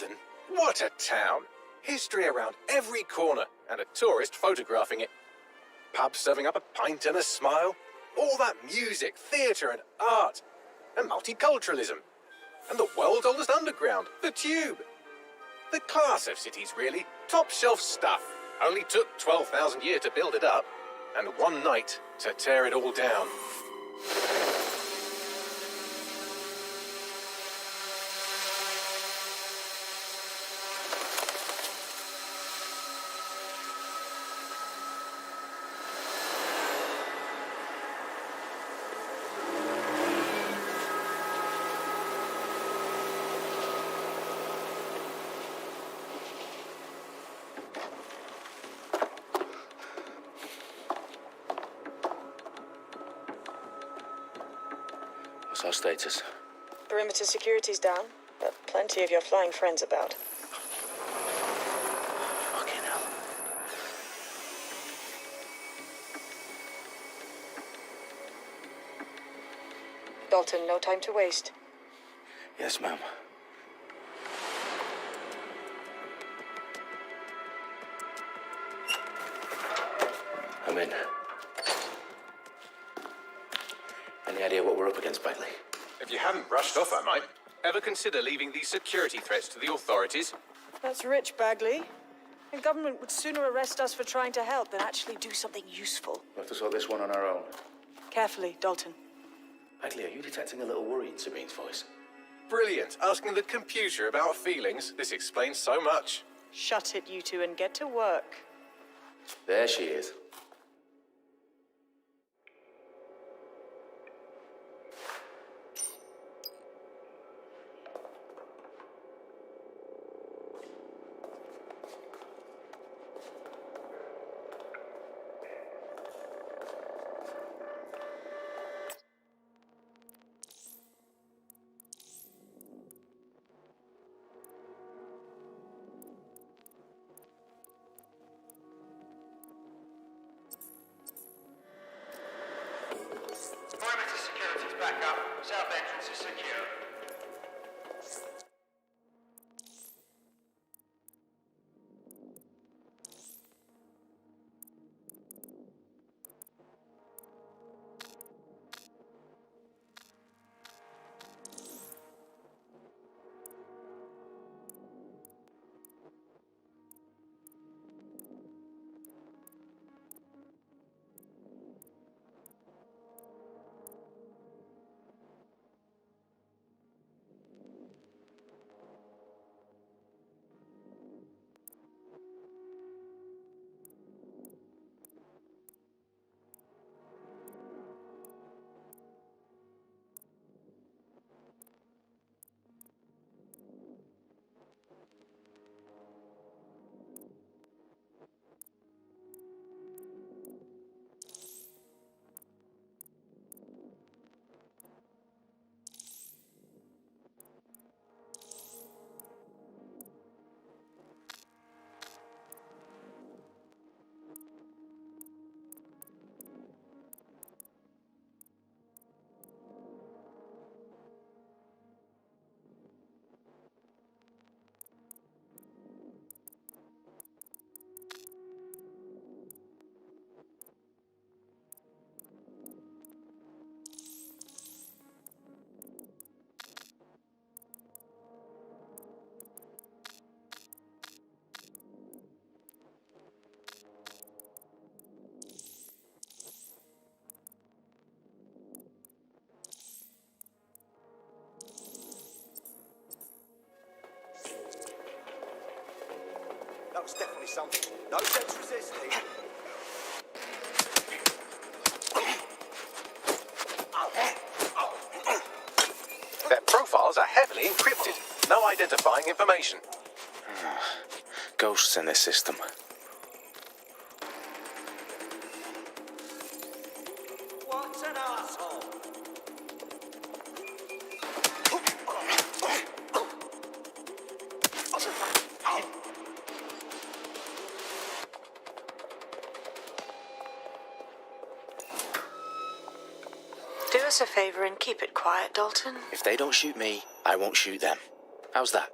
London? What a town! History around every corner, and a tourist photographing it. Pubs serving up a pint and a smile. All that music, theatre and art. And multiculturalism. And the world's oldest underground, the Tube. The class of cities, really. Top shelf stuff. Only took 12,000 years to build it up. And one night to tear it all down. What's our status? Perimeter security's down, but plenty of your flying friends about. Fucking hell. Dalton, no time to waste. Yes, ma'am. I'm in. Any idea what we're up against, Bagley? If you haven't brushed off, I might. Ever consider leaving these security threats to the authorities? That's rich, Bagley. The government would sooner arrest us for trying to help than actually do something useful. We'll have to sort this one on our own. Carefully, Dalton. Bagley, are you detecting a little worry in Sabine's voice? Brilliant. Asking the computer about feelings. This explains so much. Shut it, you two, and get to work. There she is. Perimeter security's back up. South entrance is secure. That was definitely something. No sense resisting. Their profiles are heavily encrypted. No identifying information. Ghosts in this system. What an asshole! Do us a favor and keep it quiet, Dalton. If they don't shoot me, I won't shoot them. How's that?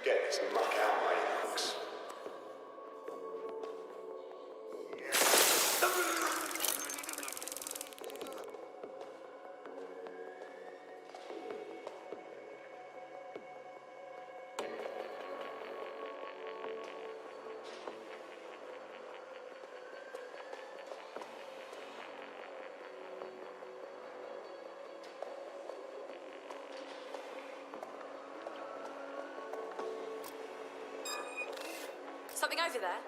Get this muck out my inbox. Something over there?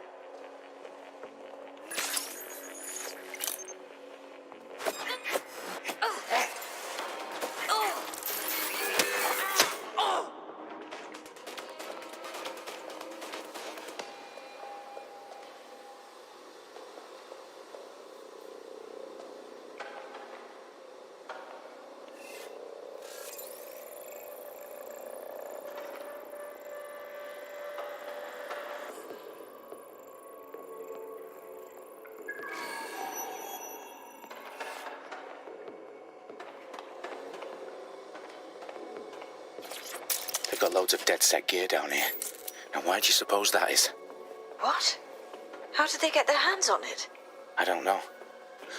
They've got loads of DedSec gear down here. And why do you suppose that is? What? How did they get their hands on it? I don't know.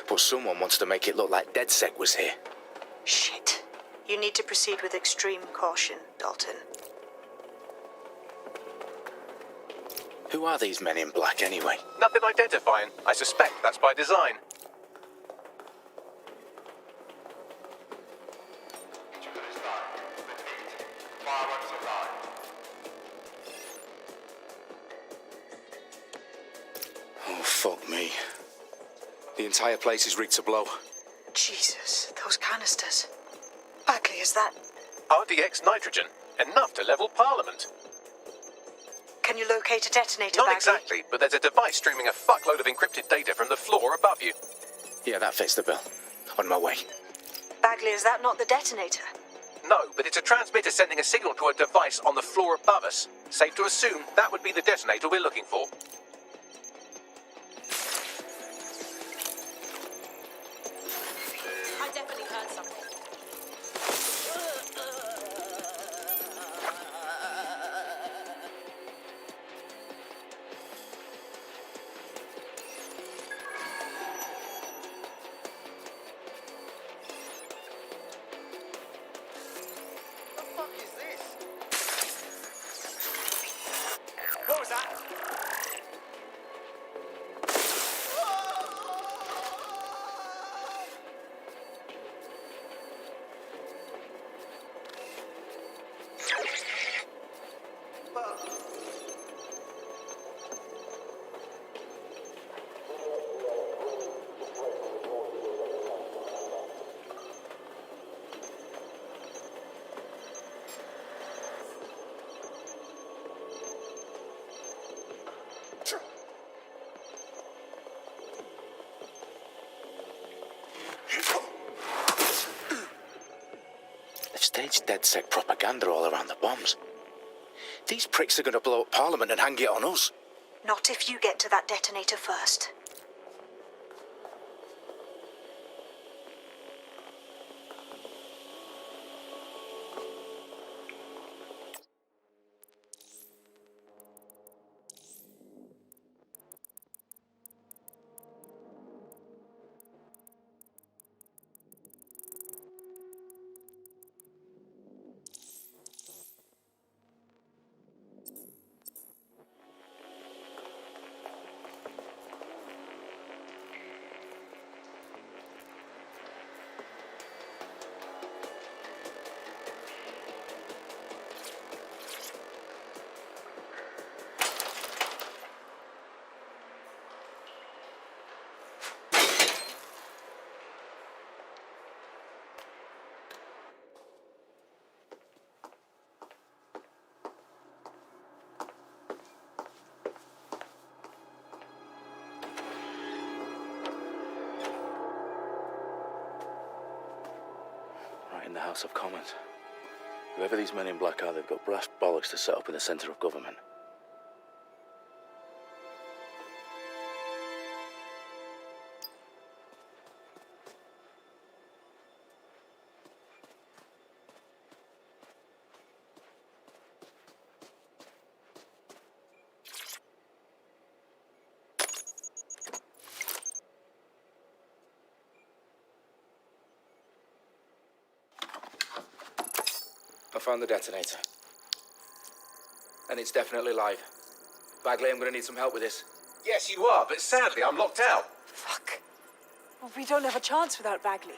But someone wants to make it look like DedSec was here. Shit. You need to proceed with extreme caution, Dalton. Who are these men in black anyway? Nothing identifying. I suspect that's by design. Intruders live. Repeat. Fireworks are live. Oh, fuck me. The entire place is rigged to blow. Jesus, those canisters. Bagley, is that... RDX nitrogen. Enough to level Parliament. Can you locate a detonator, Not Bagley? exactly, but there's a device streaming a fuckload of encrypted data from the floor above you. Yeah, that fits the bill. On my way. Bagley, is that not the detonator? No, but it's a transmitter sending a signal to a device on the floor above us. Safe to assume that would be the detonator we're looking for. I definitely heard something. The fuck is this? What was that? They've staged DedSec propaganda all around the bombs. These pricks are going to blow up Parliament and hang it on us. Not if you get to that detonator first. Right in the House of Commons. Whoever these men in black are, they've got brass bollocks to set up in the centre of government. found the detonator. And it's definitely live. Bagley, I'm gonna need some help with this. Yes, you are, but sadly I'm locked out. Fuck. Well, we don't have a chance without Bagley.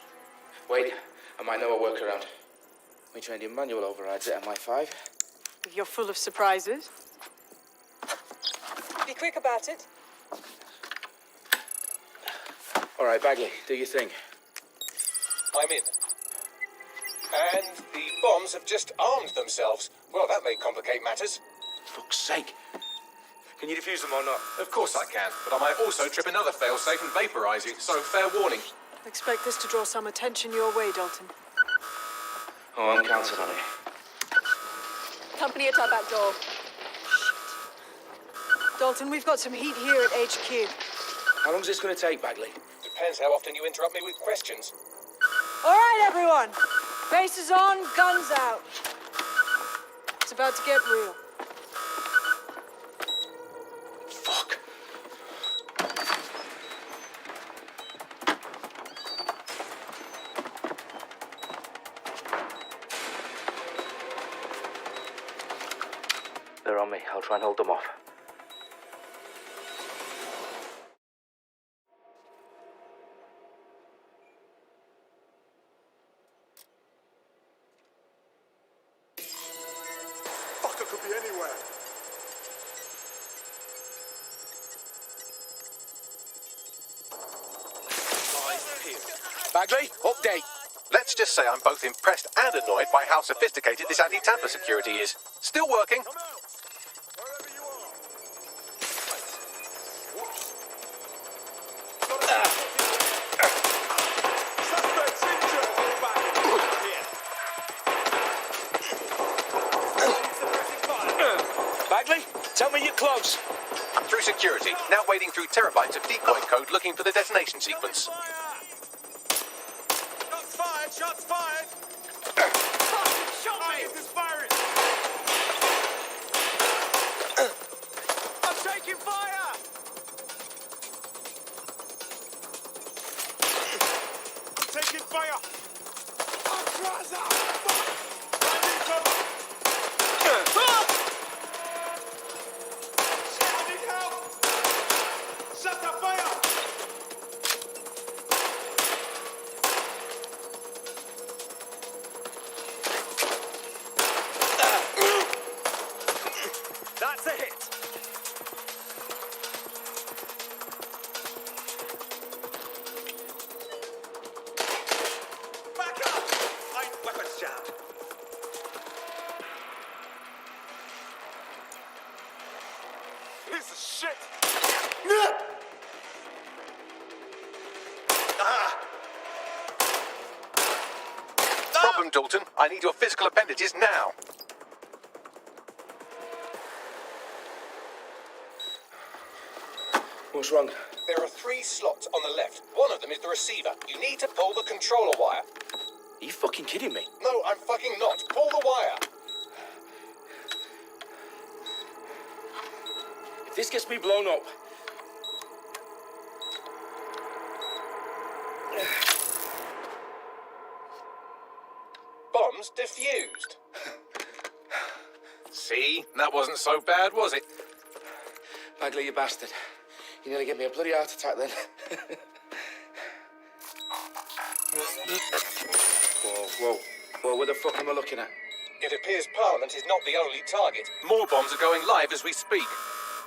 Wait, I might know a workaround. We trained in manual overrides at MI5. You're full of surprises. Be quick about it. All right, Bagley, do your thing. I'm in. And the bombs have just armed themselves. Well, that may complicate matters. Fuck's sake. Can you defuse them or not? Of course I can, but I might also trip another failsafe and vaporize you, so fair warning. Expect this to draw some attention your way, Dalton. Oh, I'm counting on it. Company at our back door. Dalton, we've got some heat here at HQ. How long's this gonna take, Bagley? Depends how often you interrupt me with questions. All right, everyone. Faces on, guns out. It's about to get real. Fuck. They're on me. I'll try and hold them off. Fucker could be anywhere. Bagley, update. Let's just say I'm both impressed and annoyed by how sophisticated this anti-tamper security is. Still working. Come out. Wherever you are. Suspects injured. Back here. Bagley, tell me you're close. I'm through security, now wading through terabytes of decoy code looking for the detonation sequence. Shots fired! Shots fired! Shot me! Target is firing! I'm taking fire! I'm taking fire! Ultraza! I need cover! Shit, I need help! Shut the fire! That's a hit. Back up! I'm weapons jammed. Piece of shit! Problem, Dalton. I need your physical appendages now. What's wrong? There are 3 slots on the left. One of them is the receiver. You need to pull the controller wire. Are you fucking kidding me? No, I'm fucking not. Pull the wire. If this gets me blown up... Bombs defused. See? That wasn't so bad, was it? Bagley, you bastard. You nearly gave me a bloody heart attack then. Whoa, what the fuck am I looking at? It appears Parliament is not the only target. More bombs are going live as we speak.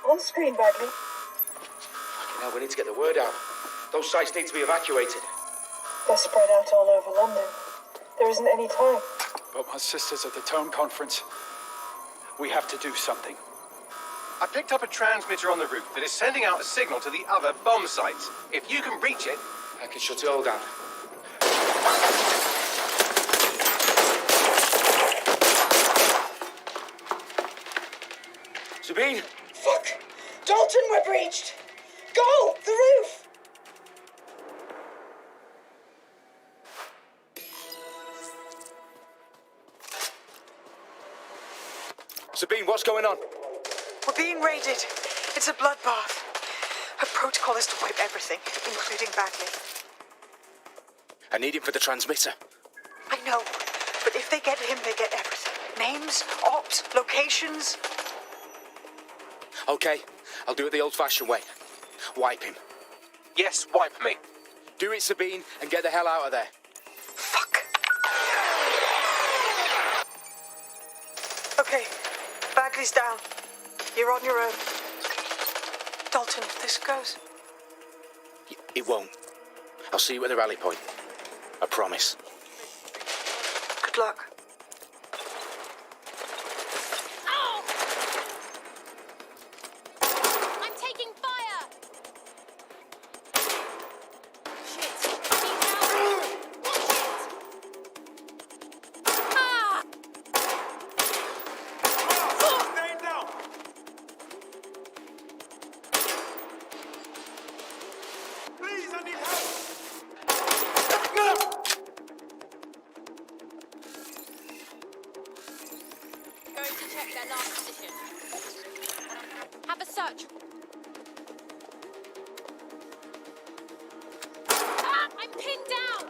On screen, Bagley. Now we need to get the word out. Those sites need to be evacuated. They're spread out all over London. There isn't any time. But my sister's at the town conference. We have to do something. I picked up a transmitter on the roof that is sending out a signal to the other bomb sites. If you can reach it... I can shut it all down. Sabine? Fuck! Dalton, we're breached! Go! The roof! Sabine, what's going on? We're being raided. It's a bloodbath. Her protocol is to wipe everything, including Bagley. I need him for the transmitter. I know, but if they get him, they get everything. Names, ops, locations. Okay, I'll do it the old-fashioned way. Wipe him. Yes, wipe me. Do it, Sabine, and get the hell out of there. Fuck. Okay, Bagley's down. You're on your own. Dalton, if this goes... It won't. I'll see you at the rally point. I promise. Good luck. I'm taking fire! Shit! I need help! Watch it! Ah! Stay down. Please, I need help. Going to check their last position. Have a search. Ah! I'm pinned down!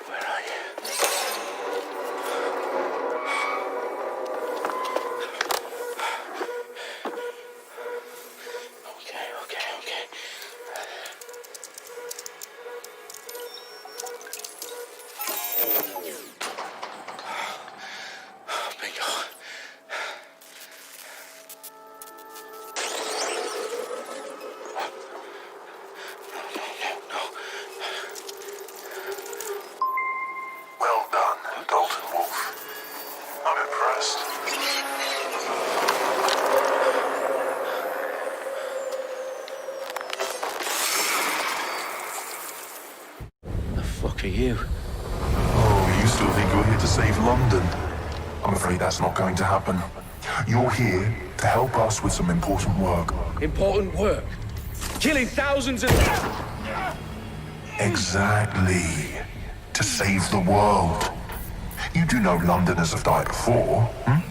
Where are you? Okay. Bingo. Well done, Dalton Wolf. I'm impressed. The fuck are you? Oh, you still think you're here to save London? I'm afraid that's not going to happen. You're here to help us with some important work. Important work. Killing thousands of... Exactly. To save the world. You do know Londoners have died before, hmm?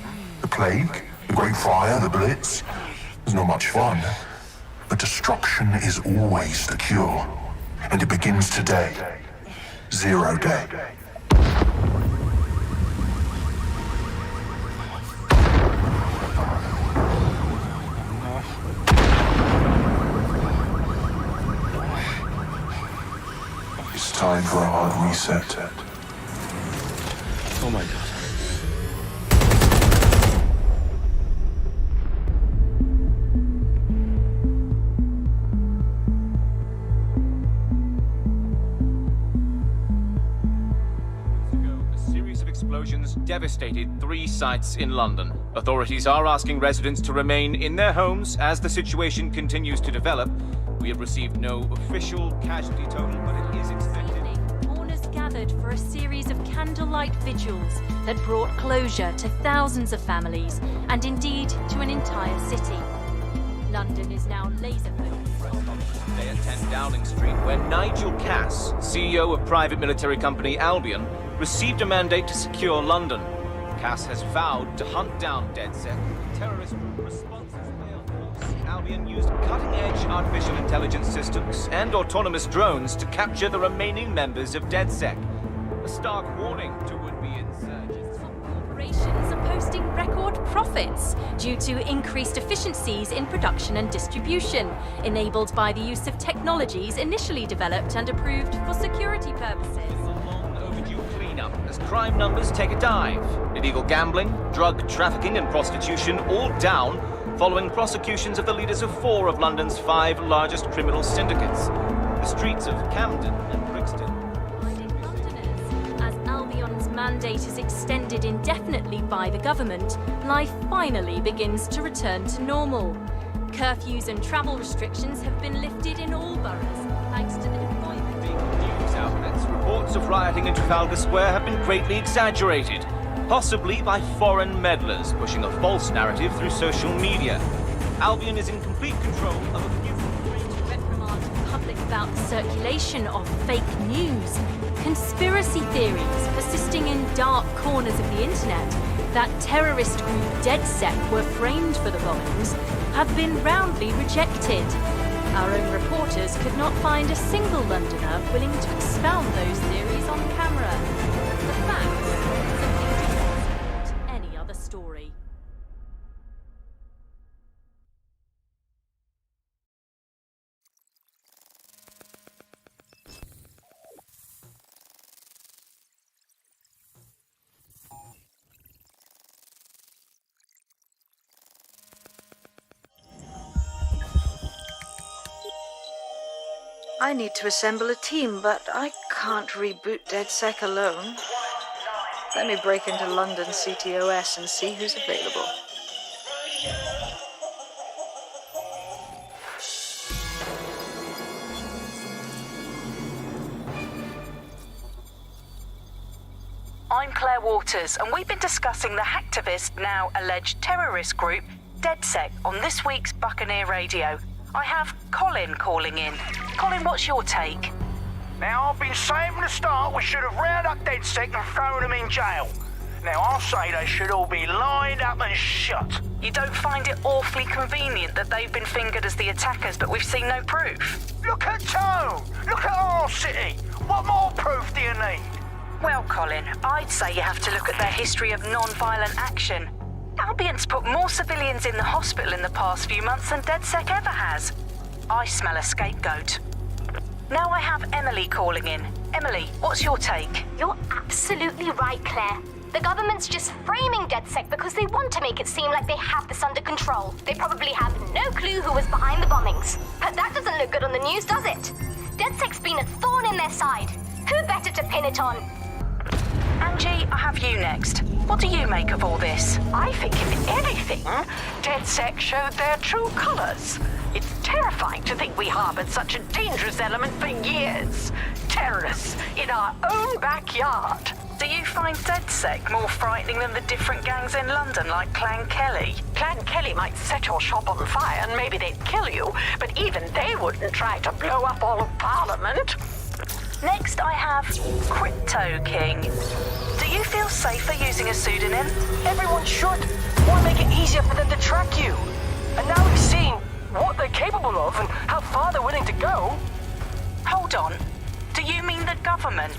The Plague, the Great Fire, the Blitz. It's not much fun. But destruction is always the cure. And it begins today. 0 day. It's time for a hard reset. Oh my god. A series of explosions devastated 3 sites in London. Authorities are asking residents to remain in their homes as the situation continues to develop. We have received no official casualty total, but it is expected. Mourners gathered for a series of candlelight vigils that brought closure to thousands of families and indeed to an entire city. London is now laser-focused. Today at 10 Downing Street, where Nigel Cass, CEO of private military company Albion, received a mandate to secure London. Cass has vowed to hunt down DedSec. Terrorist responses failed. Albion used cutting-edge artificial intelligence systems and autonomous drones to capture the remaining members of DedSec. A stark warning to would-be insurgents. Corporations are posting record profits due to increased efficiencies in production and distribution, enabled by the use of technologies initially developed and approved for security purposes. Overdue cleanup as crime numbers take a dive. Illegal gambling, drug trafficking and prostitution all down following prosecutions of the leaders of 4 of London's 5 largest criminal syndicates. The streets of Camden and Brixton. Londoners, as Albion's mandate is extended indefinitely by the government, life finally begins to return to normal. Curfews and travel restrictions have been lifted in all boroughs, thanks to the deployment. News outlets, reports of rioting in Trafalgar Square have been greatly exaggerated, possibly by foreign meddlers pushing a false narrative through social media. Albion is in complete control of a few... Reprimand the public about the circulation of fake news, conspiracy theories persisting in dark corners of the internet that terrorist group DedSec were framed for the bombings have been roundly rejected. Our own reporters could not find a single Londoner willing to expound those theories on camera. The facts simply do not support any other story. I need to assemble a team, but I can't reboot DedSec alone. Let me break into London CTOS and see who's available. I'm Claire Waters, and we've been discussing the hacktivist, now alleged terrorist group, DedSec, on this week's Buccaneer Radio. I have Colin calling in. Colin, what's your take? Now, I've been saying from the start we should have rounded up DedSec and thrown them in jail. Now, I'll say they should all be lined up and shot. You don't find it awfully convenient that they've been fingered as the attackers, but we've seen no proof? Look at Tone! Look at our city! What more proof do you need? Well, Colin, I'd say you have to look at their history of non-violent action. Albion's put more civilians in the hospital in the past few months than DedSec ever has. I smell a scapegoat. Now I have Emily calling in. Emily, what's your take? You're absolutely right, Claire. The government's just framing DedSec because they want to make it seem like they have this under control. They probably have no clue who was behind the bombings. But that doesn't look good on the news, does it? DedSec's been a thorn in their side. Who better to pin it on? Angie, I have you next. What do you make of all this? I think, if anything, DedSec showed their true colors. It's terrifying to think we harbored such a dangerous element for years. Terrorists in our own backyard. Do you find DedSec more frightening than the different gangs in London, like Clan Kelly? Clan Kelly might set your shop on fire and maybe they'd kill you, but even they wouldn't try to blow up all of Parliament. Next, I have Crypto King. Do you feel safer using a pseudonym? Everyone should. Why make it easier for them to track you? And now we've seen what they're capable of and how far they're willing to go. Hold on. Do you mean the government?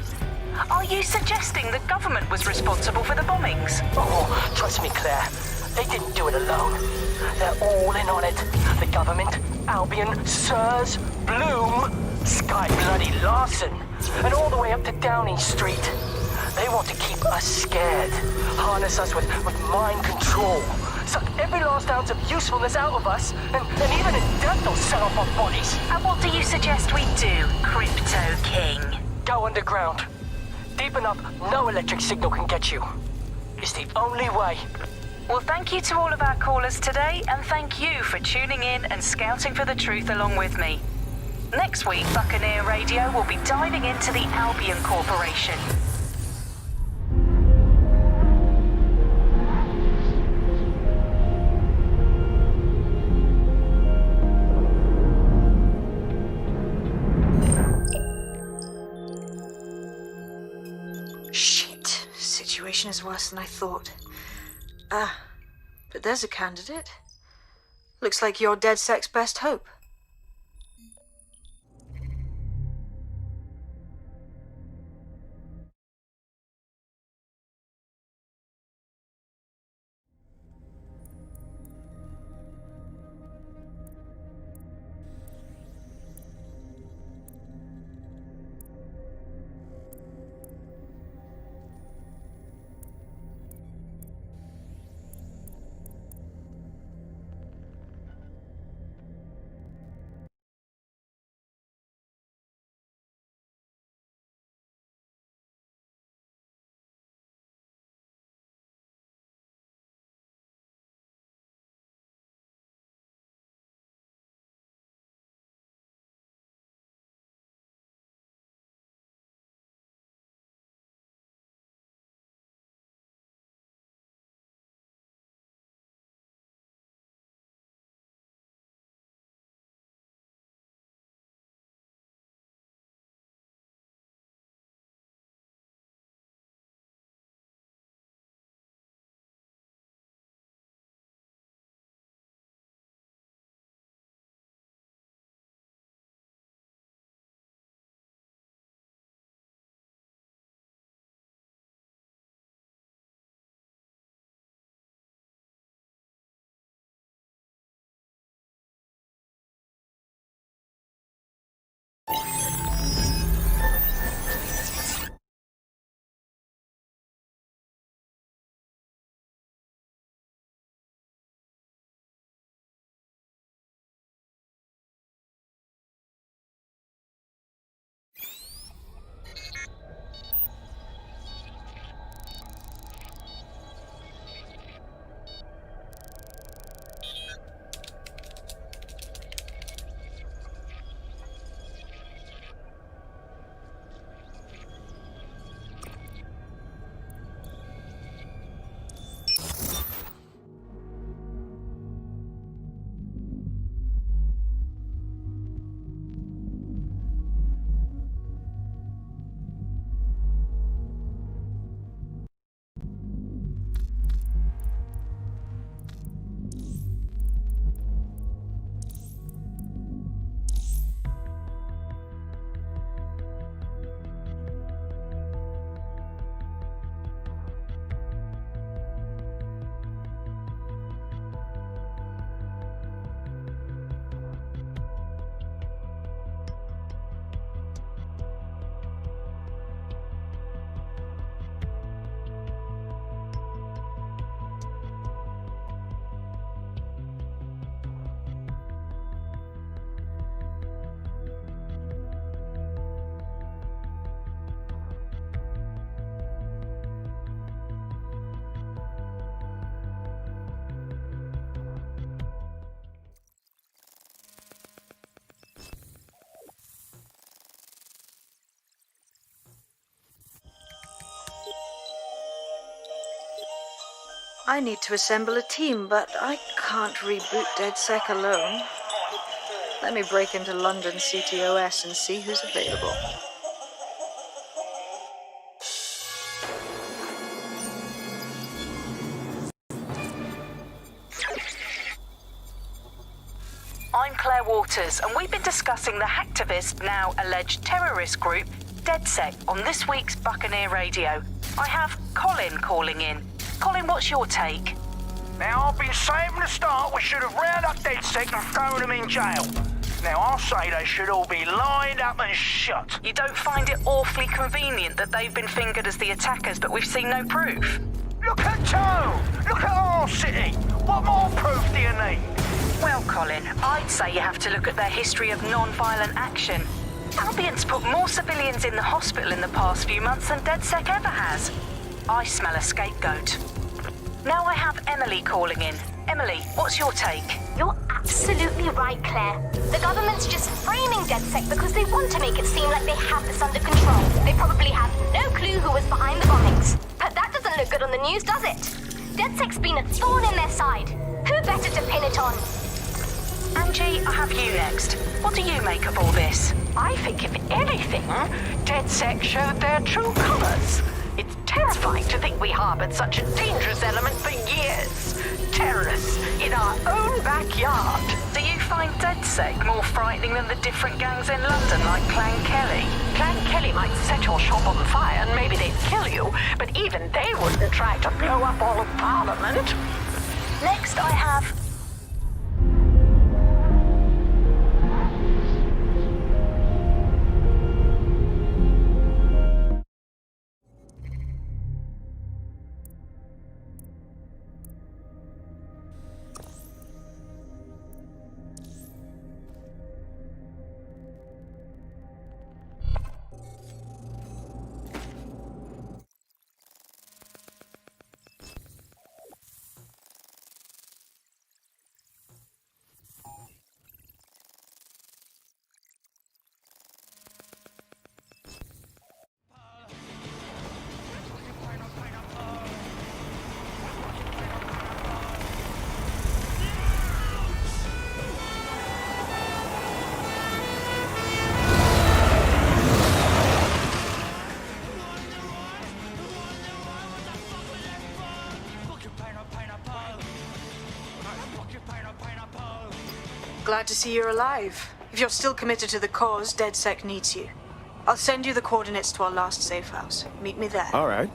Are you suggesting the government was responsible for the bombings? Oh, trust me, Claire. They didn't do it alone. They're all in on it. The government, Albion, Sirs, Bloom, Sky Bloody Larson, and all the way up to Downing Street. They want to keep us scared, harness us with mind control, suck every last ounce of usefulness out of us, and even in death they'll set off our bodies. And what do you suggest we do, Crypto King? Go underground. Deep enough, no electric signal can get you. It's the only way. Well, thank you to all of our callers today, and thank you for tuning in and scouting for the truth along with me. Next week, Buccaneer Radio will be diving into the Albion Corporation. Shit. Situation is worse than I thought. But there's a candidate. Looks like you're DedSec's best hope. I need to assemble a team, but I can't reboot DedSec alone. Let me break into London CTOS and see who's available. I'm Claire Waters, and we've been discussing the hacktivist, now alleged terrorist group, DedSec, on this week's Buccaneer Radio. I have Colin calling in. Colin, what's your take? Now, I've been saying from the start we should have rounded up DedSec and thrown them in jail. Now, I'll say they should all be lined up and shot. You don't find it awfully convenient that they've been fingered as the attackers, but we've seen no proof? Look at Tone! Look at our city! What more proof do you need? Well, Colin, I'd say you have to look at their history of non-violent action. Albion's put more civilians in the hospital in the past few months than DedSec ever has. I smell a scapegoat. Now I have Emily calling in. Emily, what's your take? You're absolutely right, Claire. The government's just framing DedSec because they want to make it seem like they have this under control. They probably have no clue who was behind the bombings. But that doesn't look good on the news, does it? DedSec's been a thorn in their side. Who better to pin it on? Angie, I have you next. What do you make of all this? I think, if anything, DedSec showed their true colors. It's terrifying to think we harbored such a dangerous element for years. Terrorists in our own backyard. Do you find DedSec more frightening than the different gangs in London, like Clan Kelly? Clan Kelly might set your shop on fire and maybe they'd kill you, but even they wouldn't try to blow up all of Parliament. Next, I have... Glad to see you're alive. If you're still committed to the cause, DedSec needs you. I'll send you the coordinates to our last safe house. Meet me there. All right.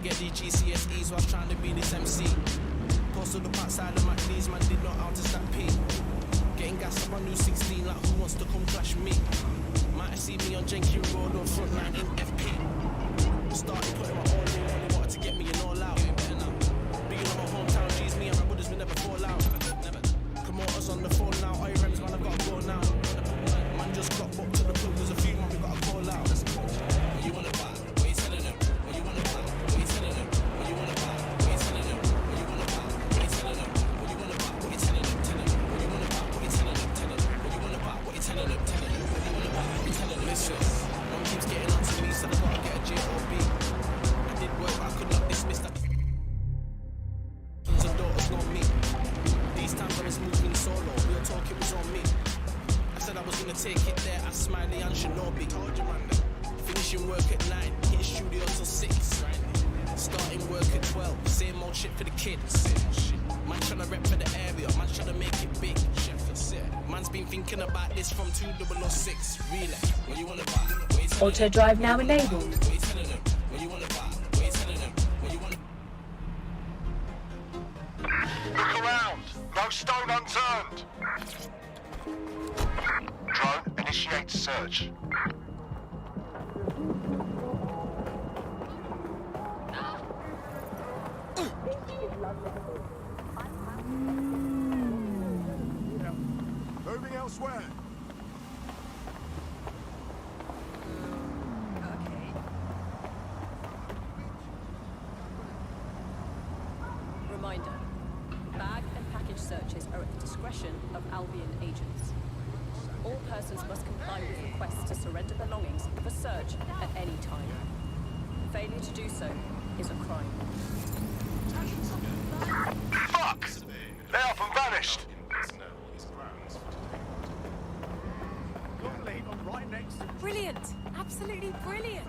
get these GCSEs whilst trying to be this MC. Posted up outside of my knees, man did not how to stop P. Getting gassed up on new 16 like who wants to come clash me. Might have seen me on Jenkins Road or Frontline in FP. Started putting my all in, only wanted to get me an all out. Being on my hometown G's, me and my brothers will never fall out. Promoters on the phone now, all your rems man I've got to go now. Man just got booked to the club, there's a few man we got to call out. What you wanna buy? What you telling them? What you wanna buy? What you telling them? What you wanna buy? What you telling them? What you wanna buy? What you telling them? What you wanna buy? What you telling them? Telling them. What you wanna buy? What you telling them? Telling them. What you wanna buy? What you telling them? Telling them. What you wanna buy? What you telling them? Listen, one keeps getting on to me, so I gotta get a J.O.B. I did work, but I could not dismiss that. Sons and daughters, not me. These times I was moving solo, real talk it was on me. I said I was gonna take it there at Smiley and Shinobi. Told you, man. Finishing work at 9, hitting studio till 6. Starting work at 12, same old shit for the kids. Man tryna rep for the area, man tryna make it big. Man's been thinking about this from 2006. Really, what you wanna buy? Auto drive now enabled. What you telling them? What you wanna buy? What you telling them? What you wanna? Look around. No stone unturned. Drone, initiate search. Moving elsewhere. Reminder. Bag and package searches are at the discretion of Albion agents. All persons must comply with requests to surrender belongings for search at any time. Failure to do so is a crime. Fuck! They up and vanished. Brilliant! Absolutely brilliant!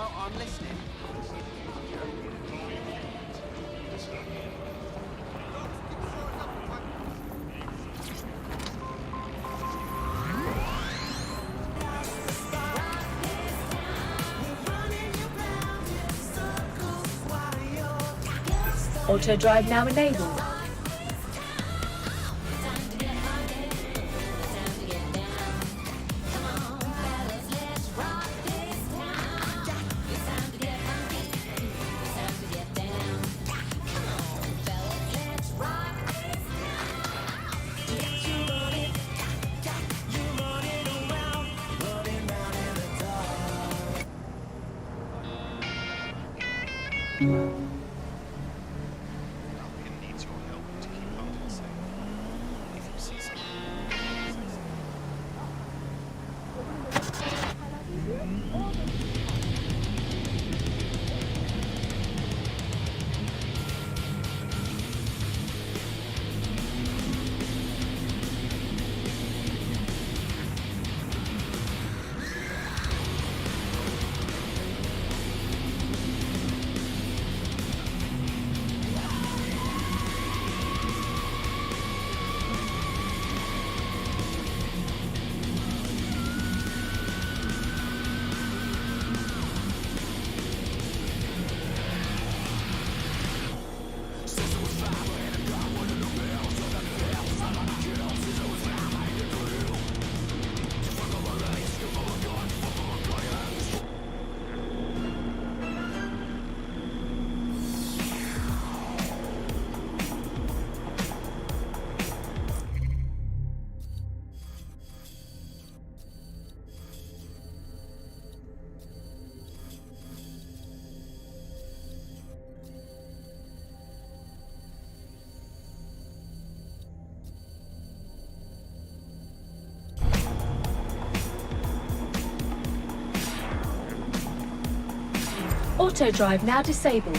Oh, I'm listening. Auto drive now enabled. Auto drive now disabled.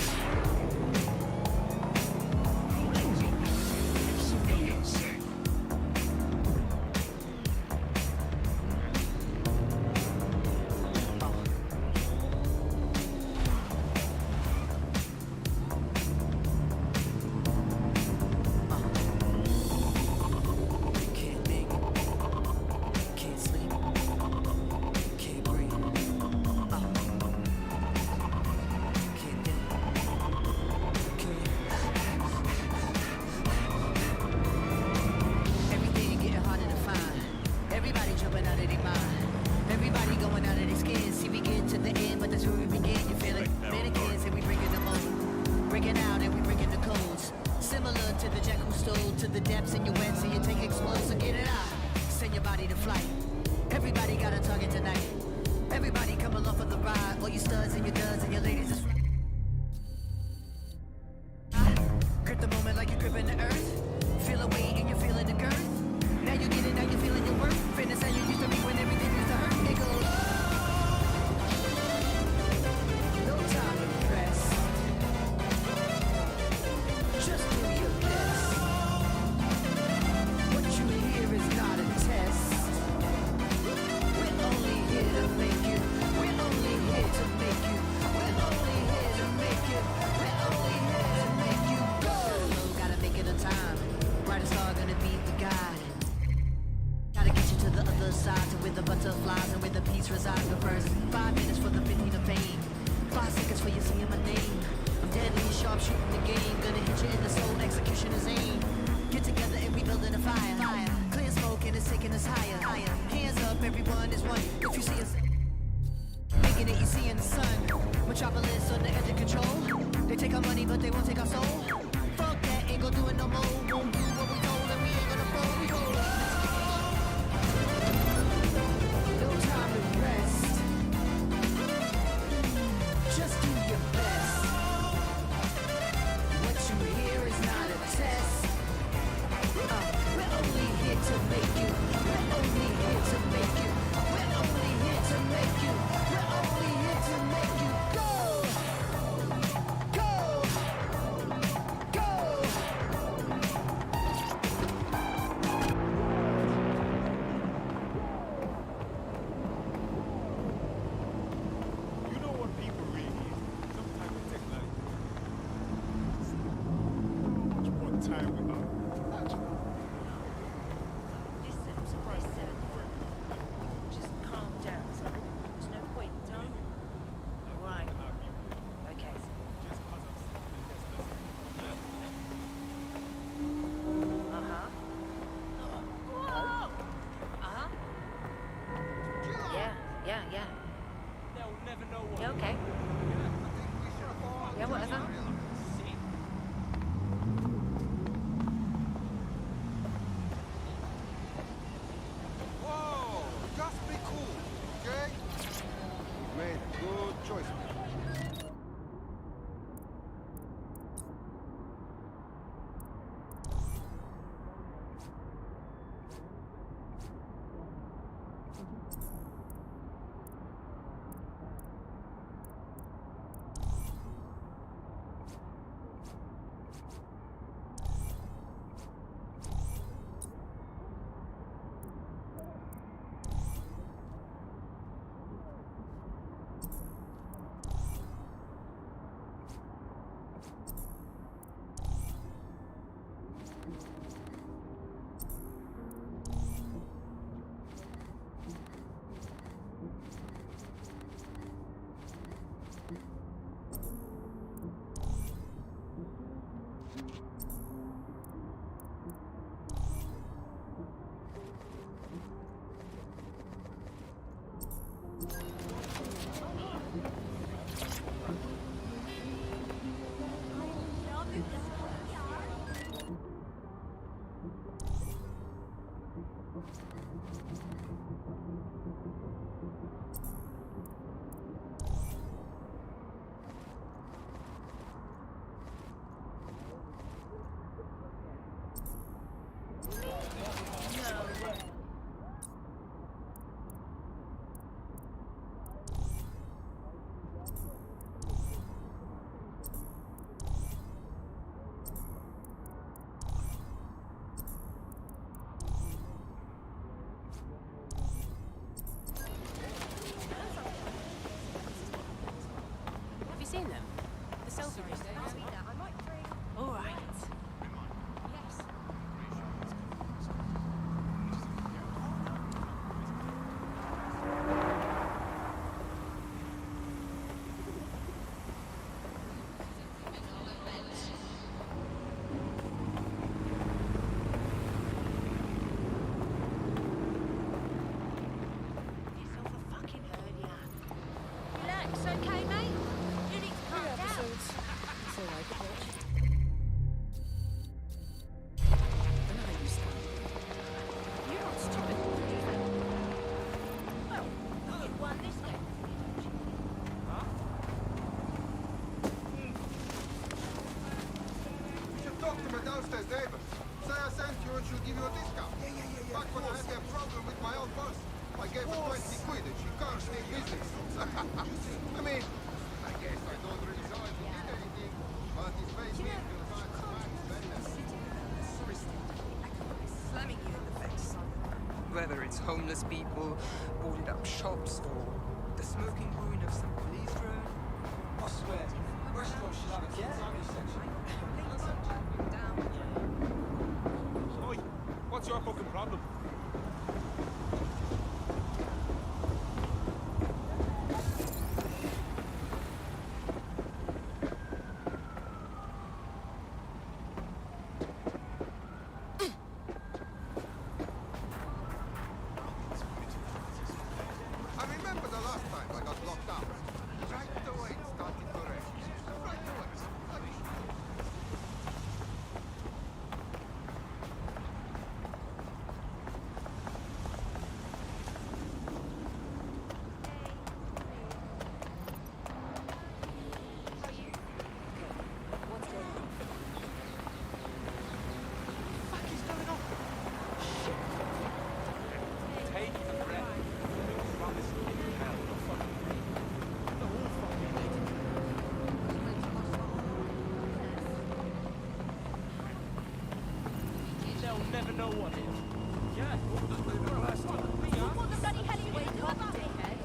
Yeah, yeah. They'll never know what. Yeah, okay. Yeah, whatever. Whoa! Just be cool, okay? You've made a good choice. Have you seen them? The selfie ring. All right. Relax, okay, mate? You need to calm down. It's all right, good watch. You're not stupid. Well, you won this game. You should talk to my downstairs neighbors. Say I sent you and she'll give you a discount. Yeah. Back when I had that problem with my old boss, I gave her 20 quid and she can't sneak business. I mean, I guess I don't really know if he did anything, but his face feels like slamming you in the face. Whether it's homeless people, boarded up shops, or the smoking ruin of some police drone. I swear, restaurants should have a kids-only section. Oi, what's your fucking problem? I remember the last time I got locked up. Right away it started to rain. Right away. Take a breath. Promise you in hell. The whole fucking they'll never know what it is. Yeah. What the bloody hell are you doing? Come on, dickhead.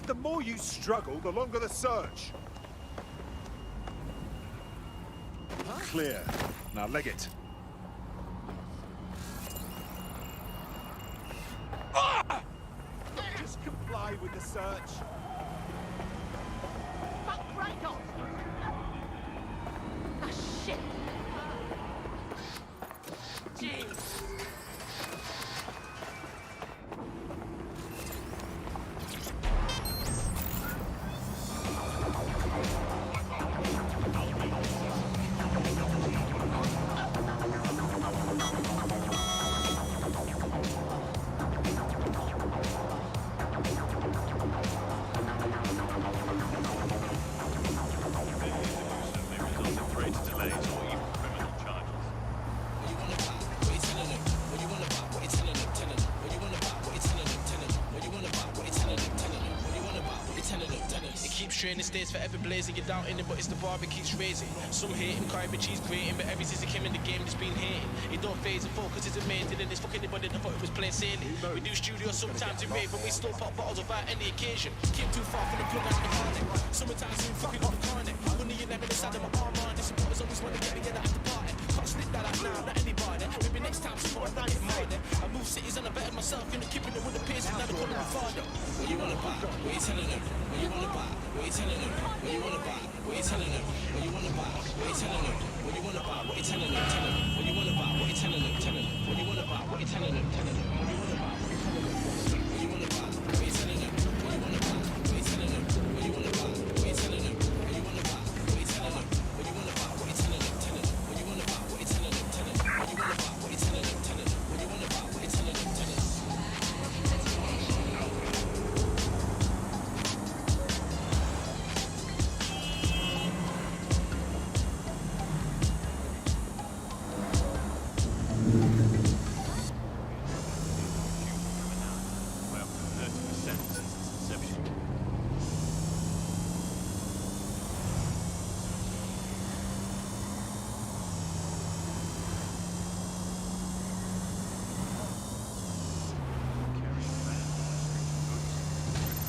The more you struggle, the longer the search. Huh? clear. Now leg it. Just comply with the search. Fuck right off! Ah, shit! Jeez! The stays forever blazing, you're doubting it, but it's the bar that keeps raising. Some hate him, cry, but she's creating, but ever since he came in the game, it's been hating. He don't phase and focus, it's amazing, and it's fucking anybody that thought it was plain sailing. We do studios sometimes in rave, but we still pop bottles without any occasion. Came too far from the plug out the party. Summertime soon, fucking up the carnet. One of you never inside of my arm on. The supporters always want to get me in at the party. Can't slip that out now, not anybody. Maybe next time support, not get mine. I move cities and I better myself, you know, keeping it with the pace, and now they're calling me father. What you wanna buy? What you telling them? What you wanna buy? What you telling them? What you wanna buy? What you telling them? What you wanna buy? What you telling them? What you wanna buy? What you telling them? Telling them. What you wanna buy? What you telling them? Telling them. What you wanna buy? What you telling them? Telling them. What you wanna buy? What you wanna buy? What you telling them? What you wanna buy? What you telling them? What you wanna buy? What you telling them? What you wanna buy? What you telling them? What you wanna buy? What you telling them? Telling them. What you wanna buy? What you telling them? Telling them. What you wanna buy? What you telling them? Telling them. What you wanna buy? What you telling them? Telling them.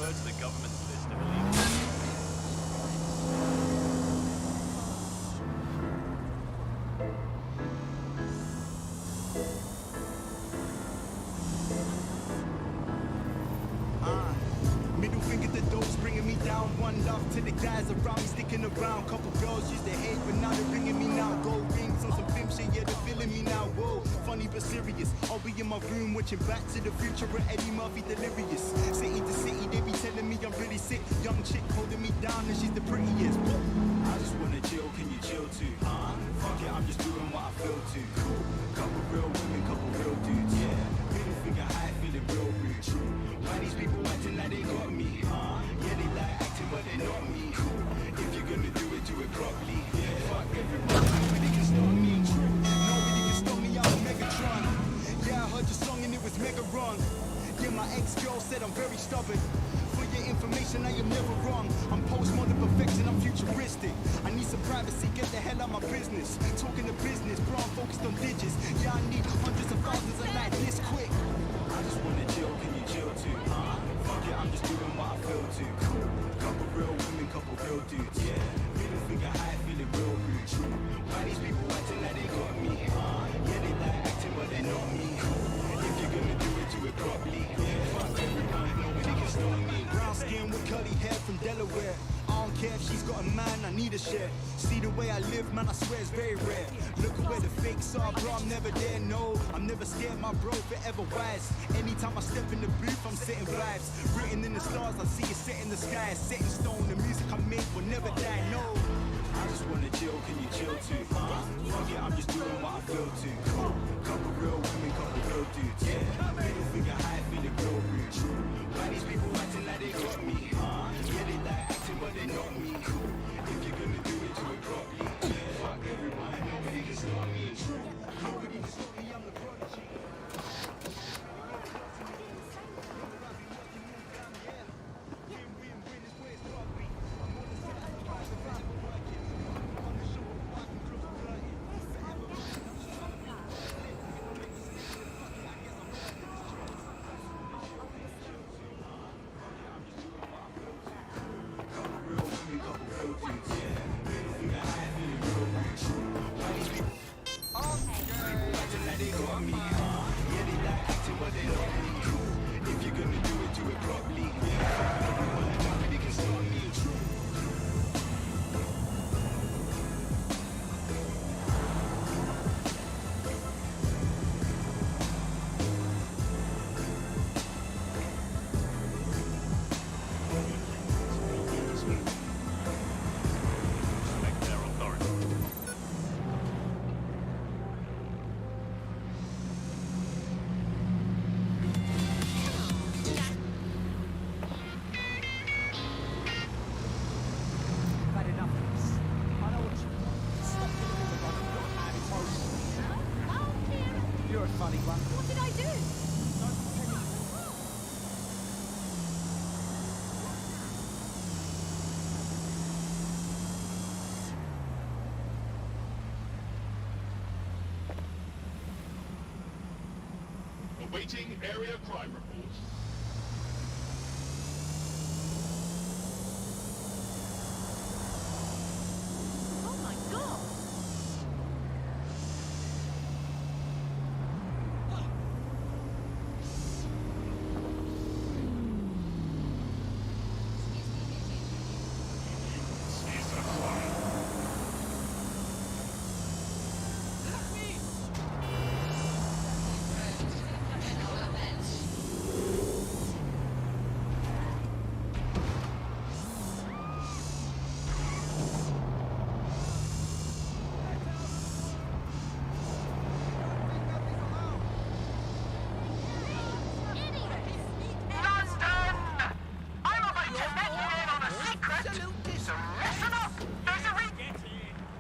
To the government's list of illegal. Middle finger to those bringing me down. One love to the guys around me sticking around. Couple girls used to hate, but now they're bringing me now. Gold rings on some pimp shit, yeah, they're feeling me now. Whoa, funny but serious. I'll be in my room watching Back to the Future with Eddie Murphy delirious. City to city, they be telling me I'm really sick. Young chick holding me down and she's the prettiest. I just wanna chill, can you chill too? Fuck it, I'm just doing what I feel to. Cool, couple real women, couple real dudes, yeah. Middle finger high, feeling real rude. True. Why these people acting like they got me? Yeah, they like acting, but they're not me. Cool. If you're gonna do it properly. Yeah, fuck everyone, nobody can stop me. True. Nobody can stop me, I'm Megatron. Yeah, I heard your song and it was mega wrong. Yeah, my ex-girl said I'm very stubborn. For your information, I am never wrong. I'm postmodern perfection, I'm futuristic. I need some privacy, get the hell out my business. Talking to business, bro, I'm focused on digits. Yeah, I need hundreds of thousands of like this quick. I just wanna chill, can you chill too? Fuck it, I'm just doing what I feel to. Cool, couple real women, couple real dudes, yeah. Middle finger high, feeling real rude. True. Why these people acting like they got me? Yeah, they like acting, but they're not me. Cool. If you're gonna do it properly. Yeah, fuck everyone, nobody can stop me. Brown skin with curly hair from Delaware. I don't care if she's got a man, I need a share. See the way I live, man, I swear it's very rare. Look at where the fakes are, bro, I'm never there, no. I'm never scared, my bro, forever wise. Anytime I step in the booth, I'm setting vibes. Written in the stars, I see it set in the sky. Set in stone, the music I make will never die, no. I just wanna chill, can you chill too? Fuck it, I'm just doing what I feel to. Cool. Couple real women, couple real dudes, yeah. Middle finger high, feeling real rude. True. Why these people acting like they got me? Yeah, they like acting, but they're not me. Cool. If you're gonna do it properly. Yeah, fuck everyone, nobody can stop me. True. Nobody can stop me, I'm the prodigy. Win, win, win is where it's got me. I'm on the side, survive, working. On the show, funny one. What did I do? Awaiting area crime reports. Oh my god!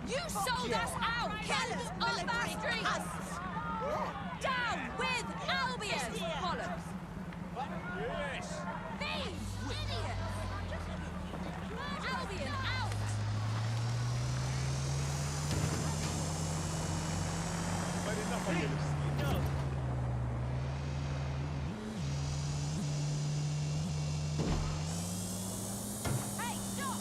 You sold us out! Killers off our streets! Down with Albion! Bollocks! Thieves! Idiots! Albion out! Hey, stop!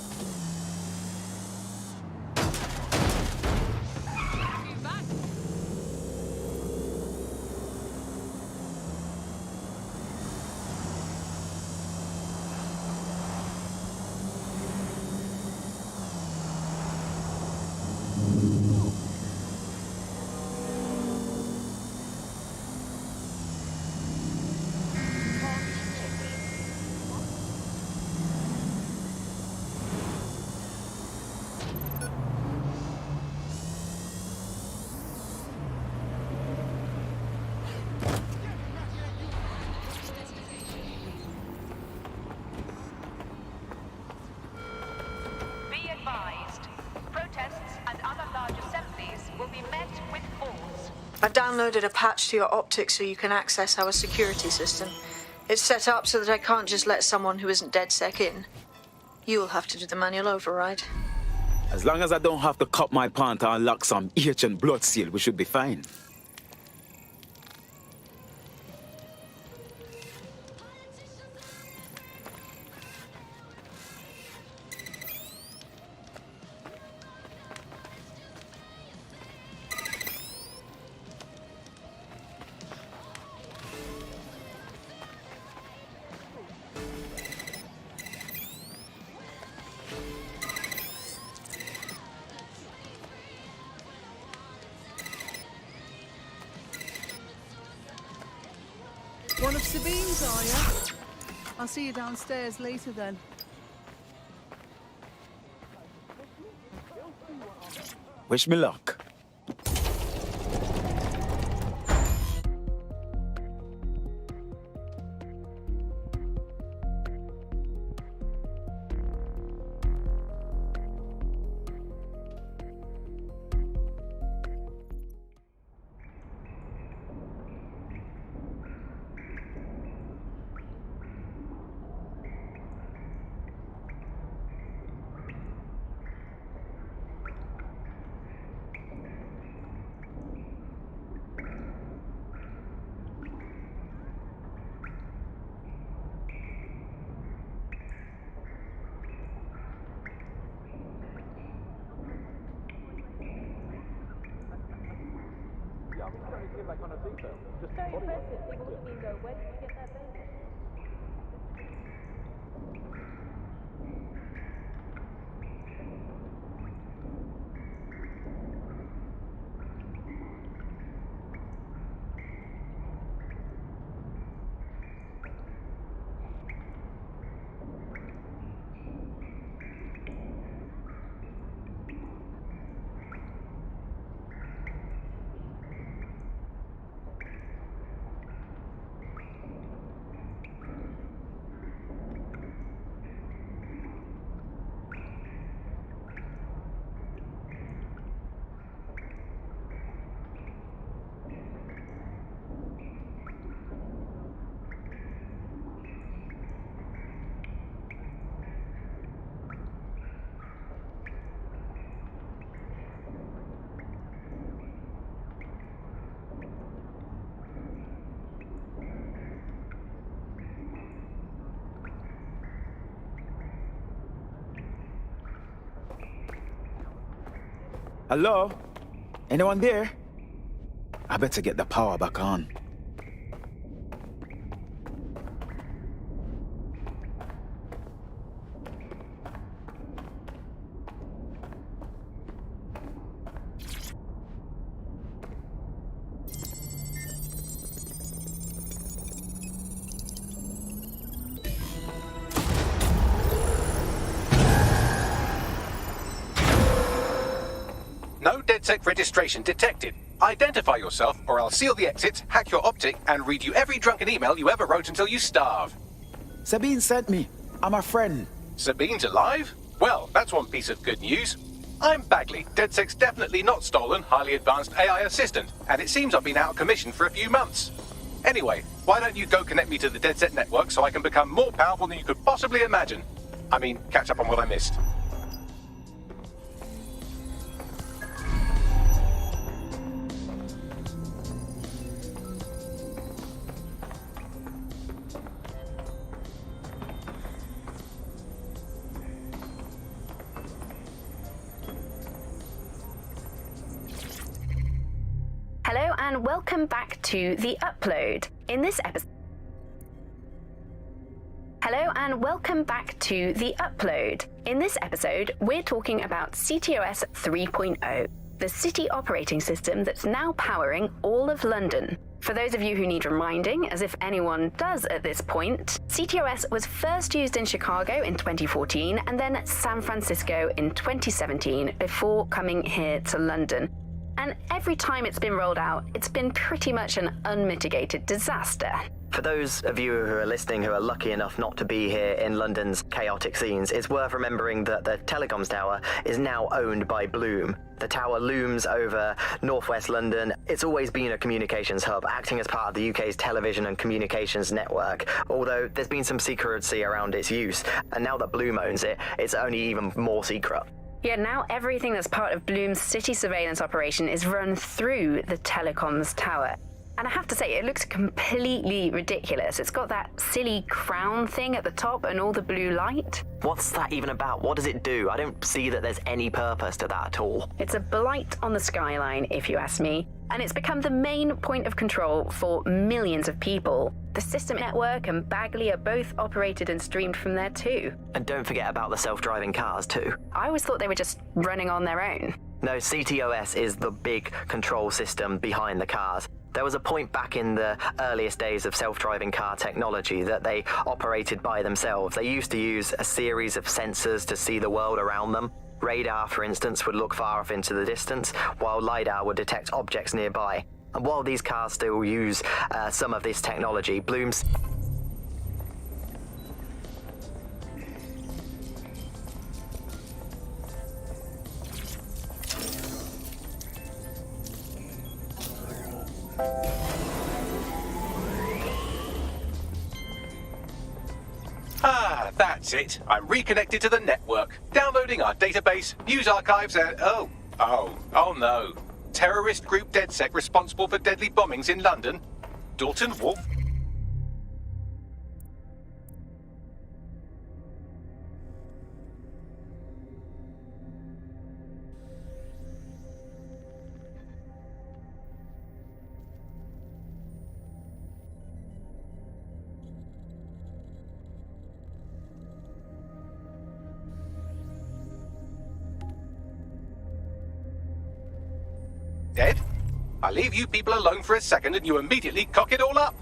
You back? Be advised, protests and other large assemblies will be met with force. I've downloaded a patch to your optics so you can access our security system. It's set up so that I can't just let someone who isn't DedSec in. You'll have to do the manual override. As long as I don't have to cut my pant or unlock some ancient blood seal, we should be fine. One of Sabine's, are you? I'll see you downstairs later then. Wish me luck. Hello? Anyone there? I better get the power back on. No DedSec registration detected. Identify yourself, or I'll seal the exits, hack your optic, and read you every drunken email you ever wrote until you starve. Sabine sent me. I'm a friend. Sabine's alive? Well, that's one piece of good news. I'm Bagley, DedSec's definitely not stolen, highly advanced AI assistant, and it seems I've been out of commission for a few months. Anyway, why don't you go connect me to the DedSec network so I can become more powerful than you could possibly imagine? I mean, catch up on what I missed. Hello and welcome back to The Upload. In this episode... Hello and welcome back to The Upload. In this episode, we're talking about CTOS 3.0, the city operating system that's now powering all of London. For those of you who need reminding, as if anyone does at this point, CTOS was first used in Chicago in 2014 and then San Francisco in 2017 before coming here to London. And every time it's been rolled out, it's been pretty much an unmitigated disaster. For those of you who are listening who are lucky enough not to be here in London's chaotic scenes, it's worth remembering that the telecoms tower is now owned by Bloom. The tower looms over northwest London. It's always been a communications hub, acting as part of the UK's television and communications network, although there's been some secrecy around its use, and now that Bloom owns it, it's only even more secret. Yeah, now everything that's part of Bloom's city surveillance operation is run through the telecoms tower. And I have to say, it looks completely ridiculous. It's got that silly crown thing at the top and all the blue light. What's that even about? What does it do? I don't see that there's any purpose to that at all. It's a blight on the skyline, if you ask me. And it's become the main point of control for millions of people. The system network and Bagley are both operated and streamed from there too. And don't forget about the self-driving cars too. I always thought they were just running on their own. No, CTOS is the big control system behind the cars. There was a point back in the earliest days of self-driving car technology that they operated by themselves. They used to use a series of sensors to see the world around them. Radar, for instance, would look far off into the distance, while LiDAR would detect objects nearby. And while these cars still use some of this technology, Bloom's... Ah, that's it. I'm reconnected to the network, downloading our database, news archives, and oh no. Terrorist group DedSec responsible for deadly bombings in London? Dalton Wolf? Dead? I leave you people alone for a second and you immediately cock it all up.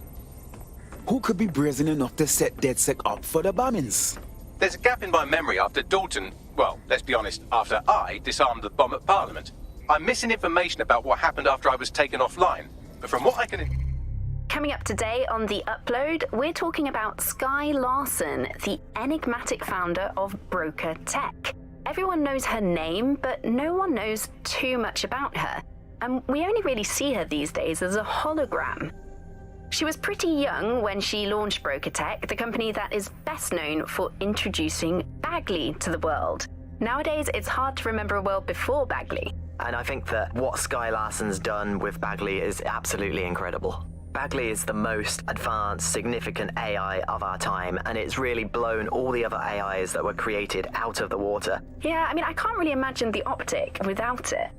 Who could be brazen enough to set DedSec up for the bombings? There's a gap in my memory after Dalton, well, let's be honest, after I disarmed the bomb at Parliament. I'm missing information about what happened after I was taken offline, but from what I can... Coming up today on The Upload, we're talking about Sky Larson, the enigmatic founder of Broker Tech. Everyone knows her name, but no one knows too much about her. And we only really see her these days as a hologram. She was pretty young when she launched Broker Tech, the company that is best known for introducing Bagley to the world. Nowadays, it's hard to remember a world before Bagley. And I think that what Sky Larson's done with Bagley is absolutely incredible. Bagley is the most advanced, significant AI of our time, and it's really blown all the other AIs that were created out of the water. Yeah, I mean, I can't really imagine the optic without it.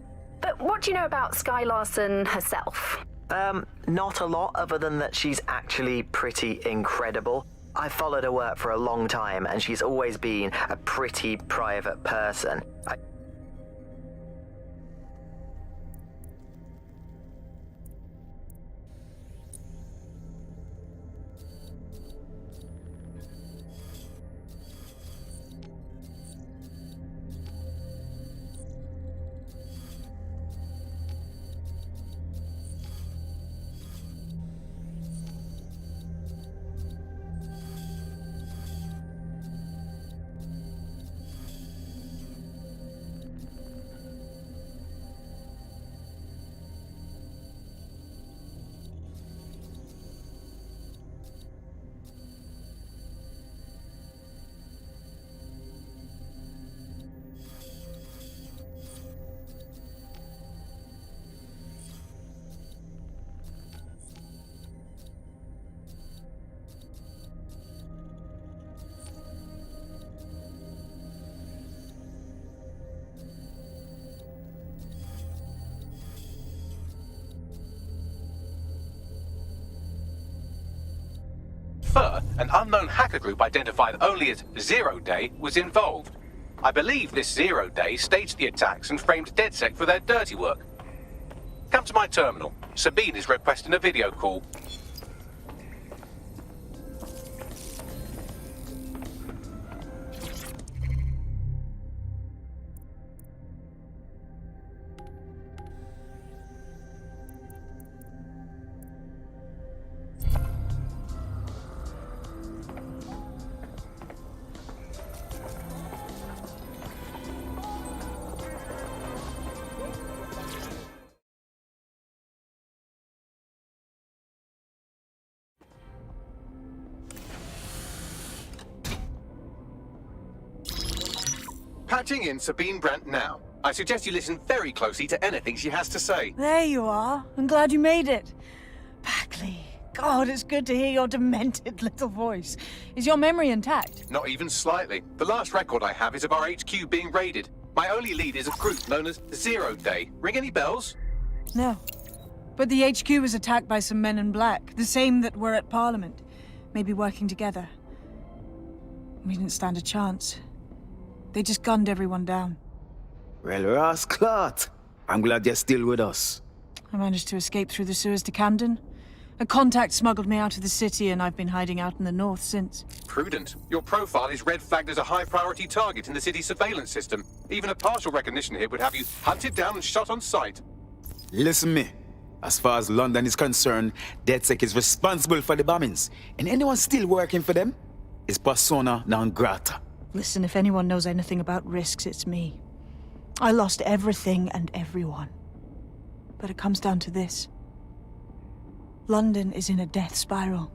But what do you know about Sky Larson herself? Not a lot, other than that she's actually pretty incredible. I've followed her work for a long time, and she's always been a pretty private person. An unknown hacker group identified only as Zero Day was involved. I believe this Zero Day staged the attacks and framed DedSec for their dirty work. Come to my terminal. Sabine is requesting a video call. Patching in Sabine Brandt now. I suggest you listen very closely to anything she has to say. There you are. I'm glad you made it. Bagley. God, it's good to hear your demented little voice. Is your memory intact? Not even slightly. The last record I have is of our HQ being raided. My only lead is a group known as Zero Day. Ring any bells? No. But the HQ was attacked by some men in black, the same that were at Parliament. Maybe working together. We didn't stand a chance. They just gunned everyone down. Well, Ross Clark, I'm glad you're still with us. I managed to escape through the sewers to Camden. A contact smuggled me out of the city, and I've been hiding out in the north since. Prudent. Your profile is red flagged as a high-priority target in the city's surveillance system. Even a partial recognition hit would have you hunted down and shot on sight. Listen me. As far as London is concerned, DedSec is responsible for the bombings. And anyone still working for them is persona non grata. Listen, if anyone knows anything about risks, it's me. I lost everything and everyone. But it comes down to this. London is in a death spiral.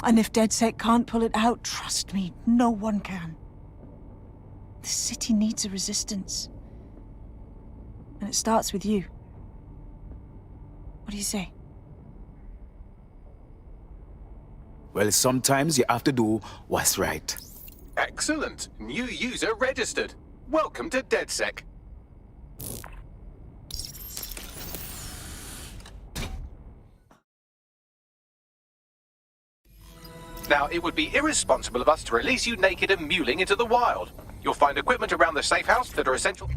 And if DedSec can't pull it out, trust me, no one can. The city needs a resistance. And it starts with you. What do you say? Well, sometimes you have to do what's right. Excellent. New user registered. Welcome to DedSec. Now, it would be irresponsible of us to release you naked and mewling into the wild. You'll find equipment around the safe house that are essential.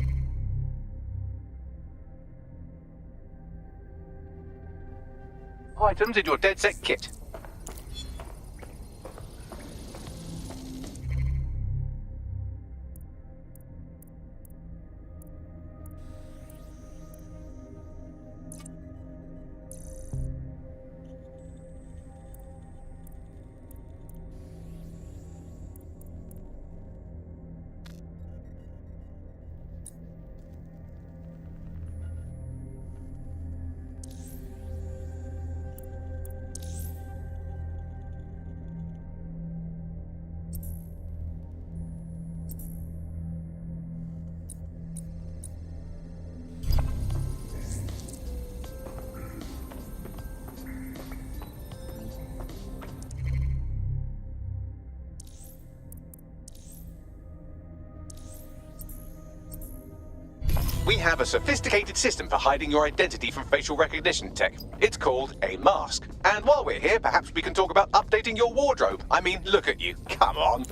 Items in your DedSec kit. We have a sophisticated system for hiding your identity from facial recognition tech. It's called a mask. And while we're here, perhaps we can talk about updating your wardrobe. I mean, look at you. Come on.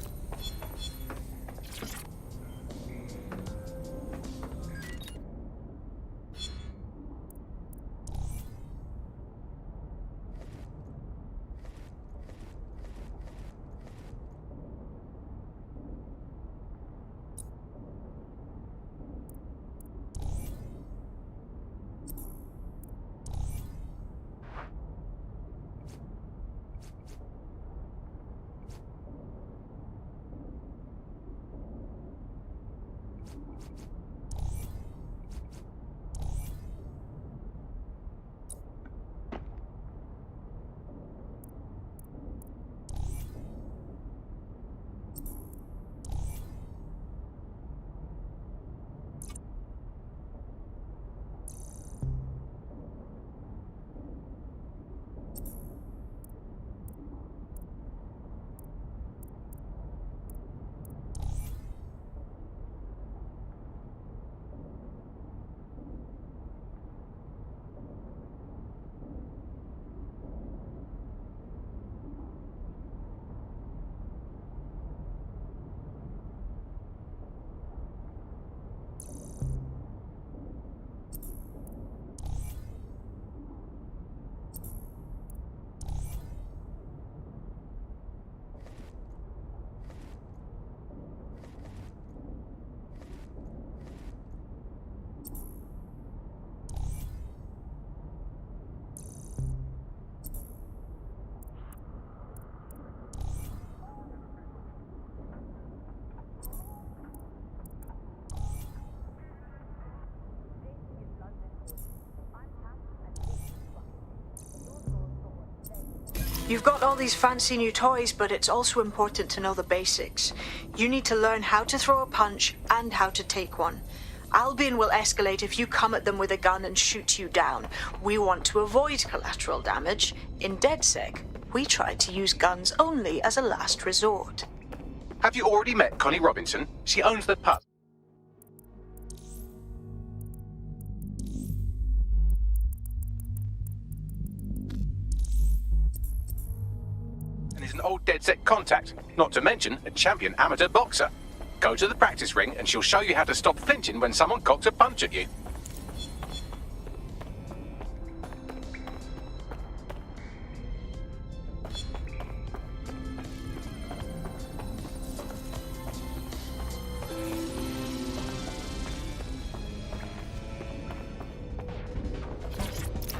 You've got all these fancy new toys, but it's also important to know the basics. You need to learn how to throw a punch and how to take one. Albion will escalate if you come at them with a gun and shoot you down. We want to avoid collateral damage. In DedSec, we try to use guns only as a last resort. Have you already met Connie Robinson? She owns the pub. And is an old DedSec contact, not to mention a champion amateur boxer. Go to the practice ring and she'll show you how to stop flinching when someone cocks a punch at you.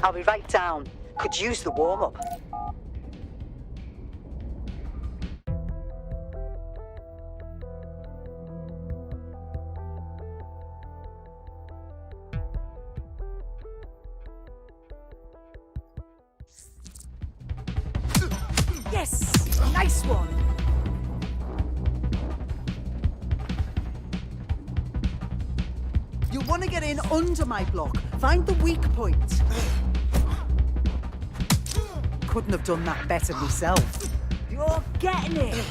I'll be right down. Could use the warm-up. Yes! Nice one! You want to get in under my block. Find the weak point. Couldn't have done that better myself. You're getting it!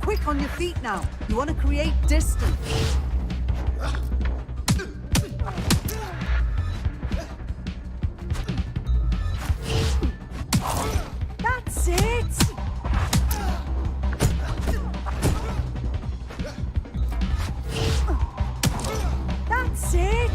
Quick on your feet now. You want to create distance. That's it! That's it!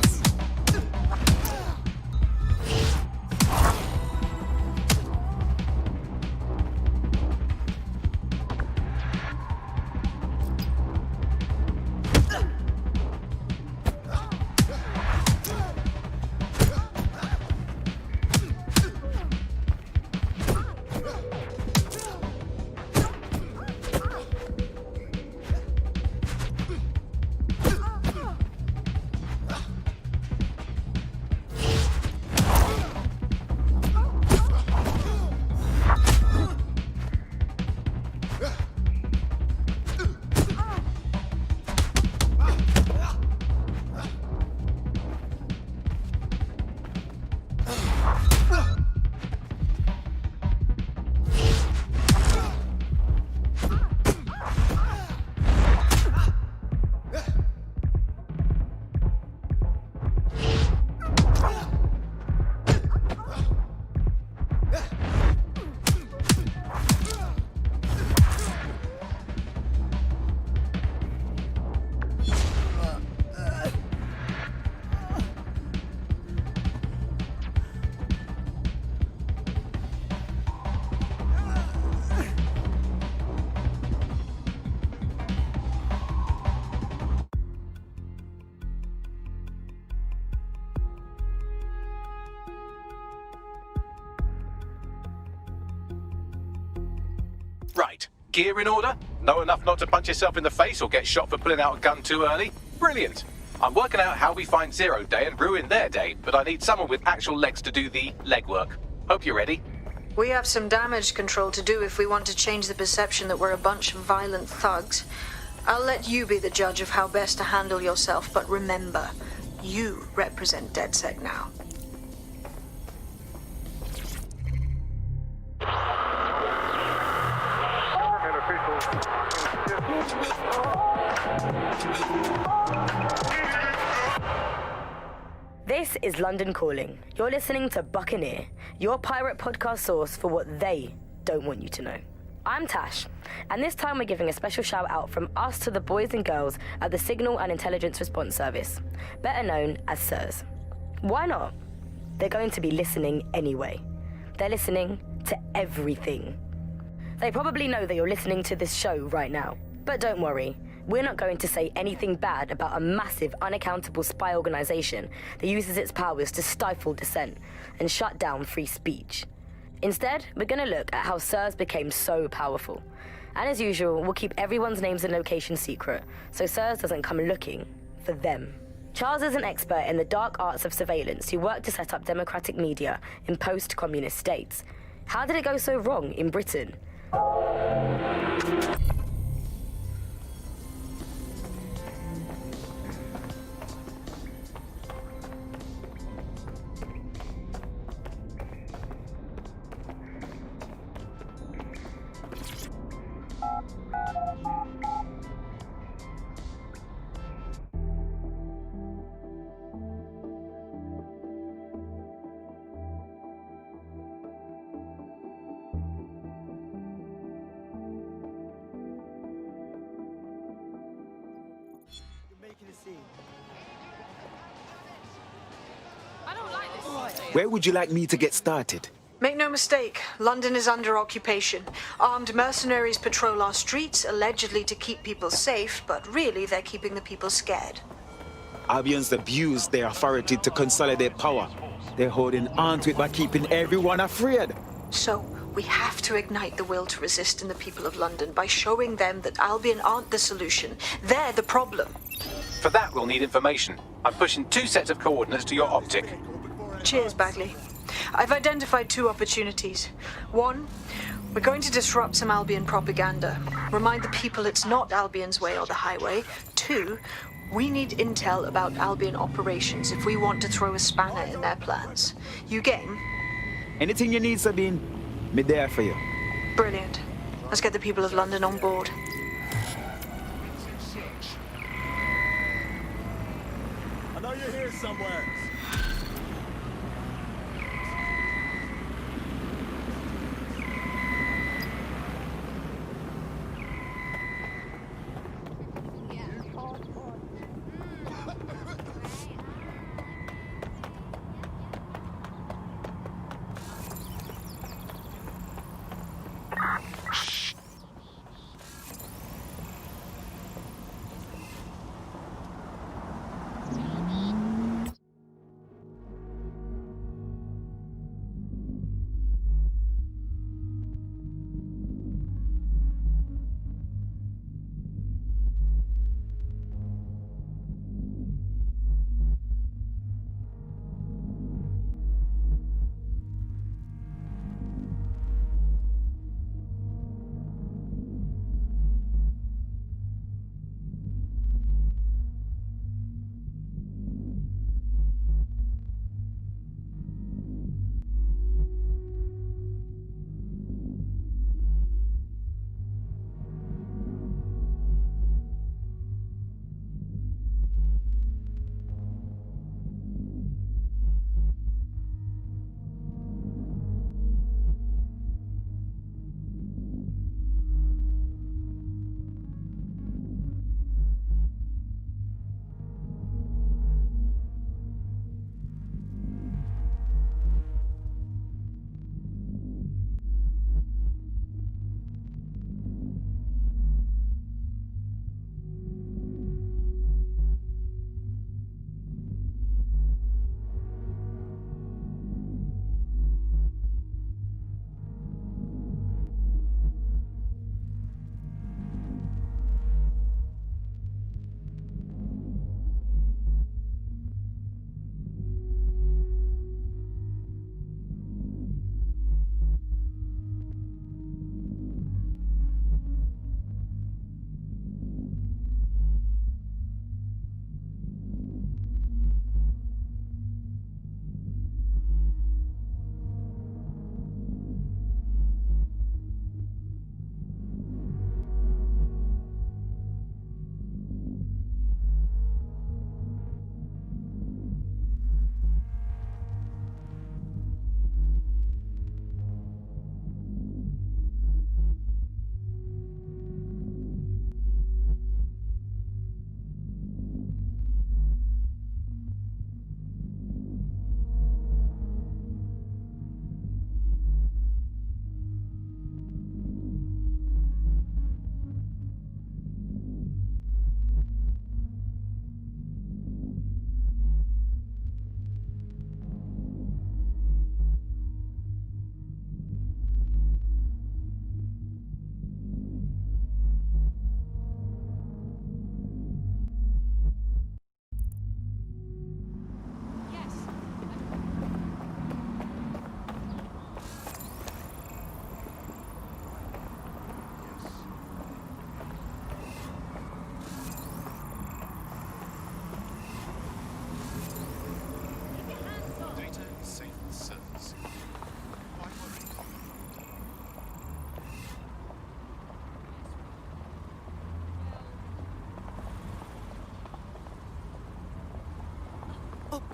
Right. Gear in order? Know enough not to punch yourself in the face or get shot for pulling out a gun too early? Brilliant. I'm working out how we find Zero Day and ruin their day, but I need someone with actual legs to do the legwork. Hope you're ready. We have some damage control to do if we want to change the perception that we're a bunch of violent thugs. I'll let you be the judge of how best to handle yourself, but remember, you represent DedSec now. This is London Calling. You're listening to Buccaneer, your pirate podcast source for what they don't want you to know. I'm Tash, and this time we're giving a special shout out from us to the boys and girls at the Signal and Intelligence Response Service, better known as SIRS. Why not? They're going to be listening anyway. They're listening to everything. They probably know that you're listening to this show right now, but don't worry. We're not going to say anything bad about a massive, unaccountable spy organization that uses its powers to stifle dissent and shut down free speech. Instead, we're going to look at how SIRS became so powerful. And as usual, we'll keep everyone's names and locations secret, so SIRS doesn't come looking for them. Charles is an expert in the dark arts of surveillance who worked to set up democratic media in post-communist states. How did it go so wrong in Britain? Where would you like me to get started? Make no mistake, London is under occupation. Armed mercenaries patrol our streets, allegedly to keep people safe, but really they're keeping the people scared. Albions abuse their authority to consolidate power. They're holding on to it by keeping everyone afraid. So, we have to ignite the will to resist in the people of London by showing them that Albion aren't the solution. They're the problem. For that, we'll need information. I'm pushing 2 sets of coordinates to your optic. Cheers, Bagley. I've identified 2 opportunities. 1, we're going to disrupt some Albion propaganda. Remind the people it's not Albion's way or the highway. 2, we need intel about Albion operations if we want to throw a spanner in their plans. You game? Anything you need, Sabine, me there for you. Brilliant. Let's get the people of London on board. I know you're here somewhere.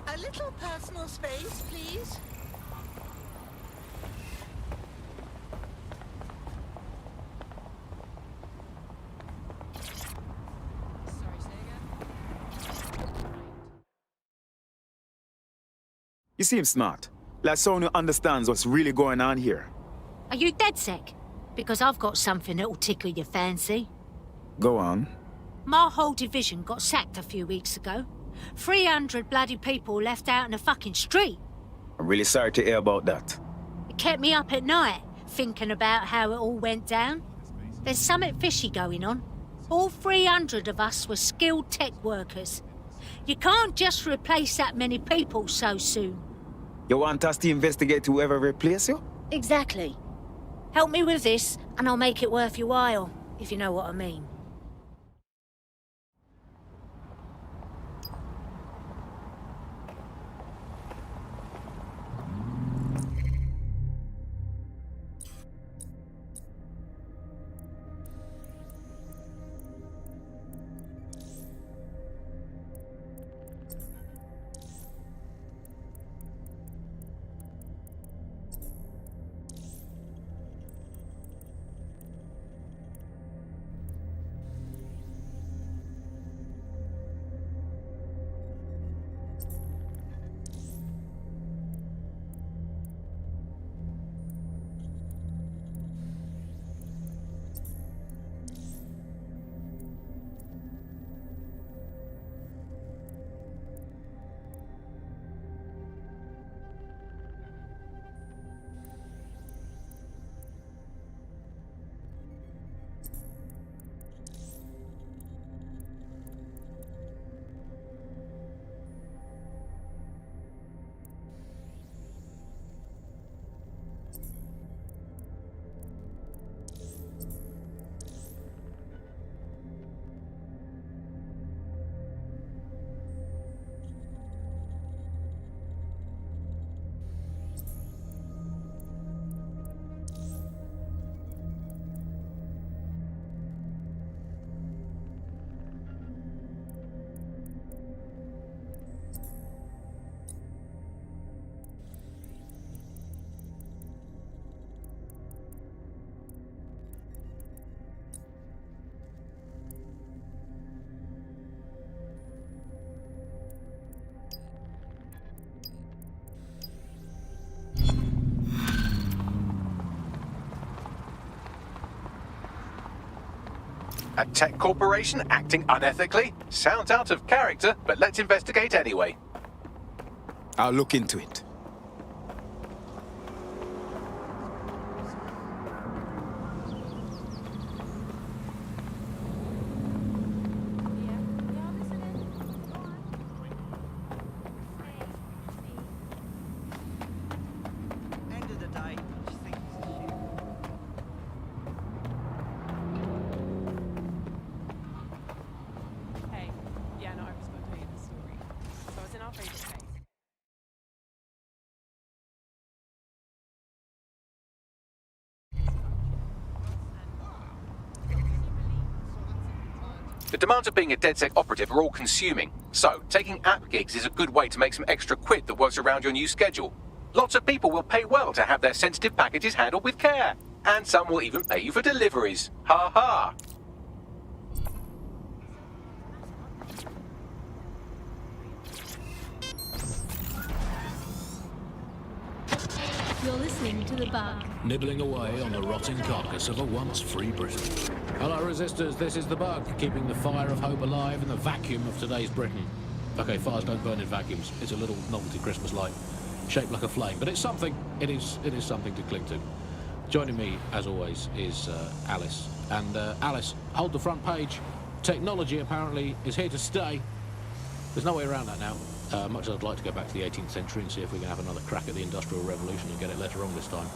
Oh, a little personal space, please. You seem smart. Like someone who understands what's really going on here. Are you DedSec? Because I've got something that'll tickle your fancy. Go on. My whole division got sacked a few weeks ago. 300 bloody people left out in the fucking street. I'm really sorry to hear about that. It kept me up at night, thinking about how it all went down. There's something fishy going on. All 300 of us were skilled tech workers. You can't just replace that many people so soon. You want us to investigate whoever replaced you? Exactly. Help me with this, and I'll make it worth your while, if you know what I mean. A tech corporation acting unethically? Sounds out of character, but let's investigate anyway. I'll look into it. The demands of being a DedSec operative are all consuming, so taking app gigs is a good way to make some extra quid that works around your new schedule. Lots of people will pay well to have their sensitive packages handled with care, and some will even pay you for deliveries. Ha ha! You're listening to The Bug. Nibbling away on the rotting carcass of a once free Britain. Hello, resistors, this is The Bug, keeping the fire of hope alive in the vacuum of today's Britain. Okay, fires don't burn in vacuums. It's a little novelty Christmas light, shaped like a flame, but it's something. It is something to cling to. Joining me, as always, is Alice. And Alice, hold the front page. Technology, apparently, is here to stay. There's no way around that now. Much as I'd like to go back to the 18th century and see if we can have another crack at the Industrial Revolution and get it later on this time.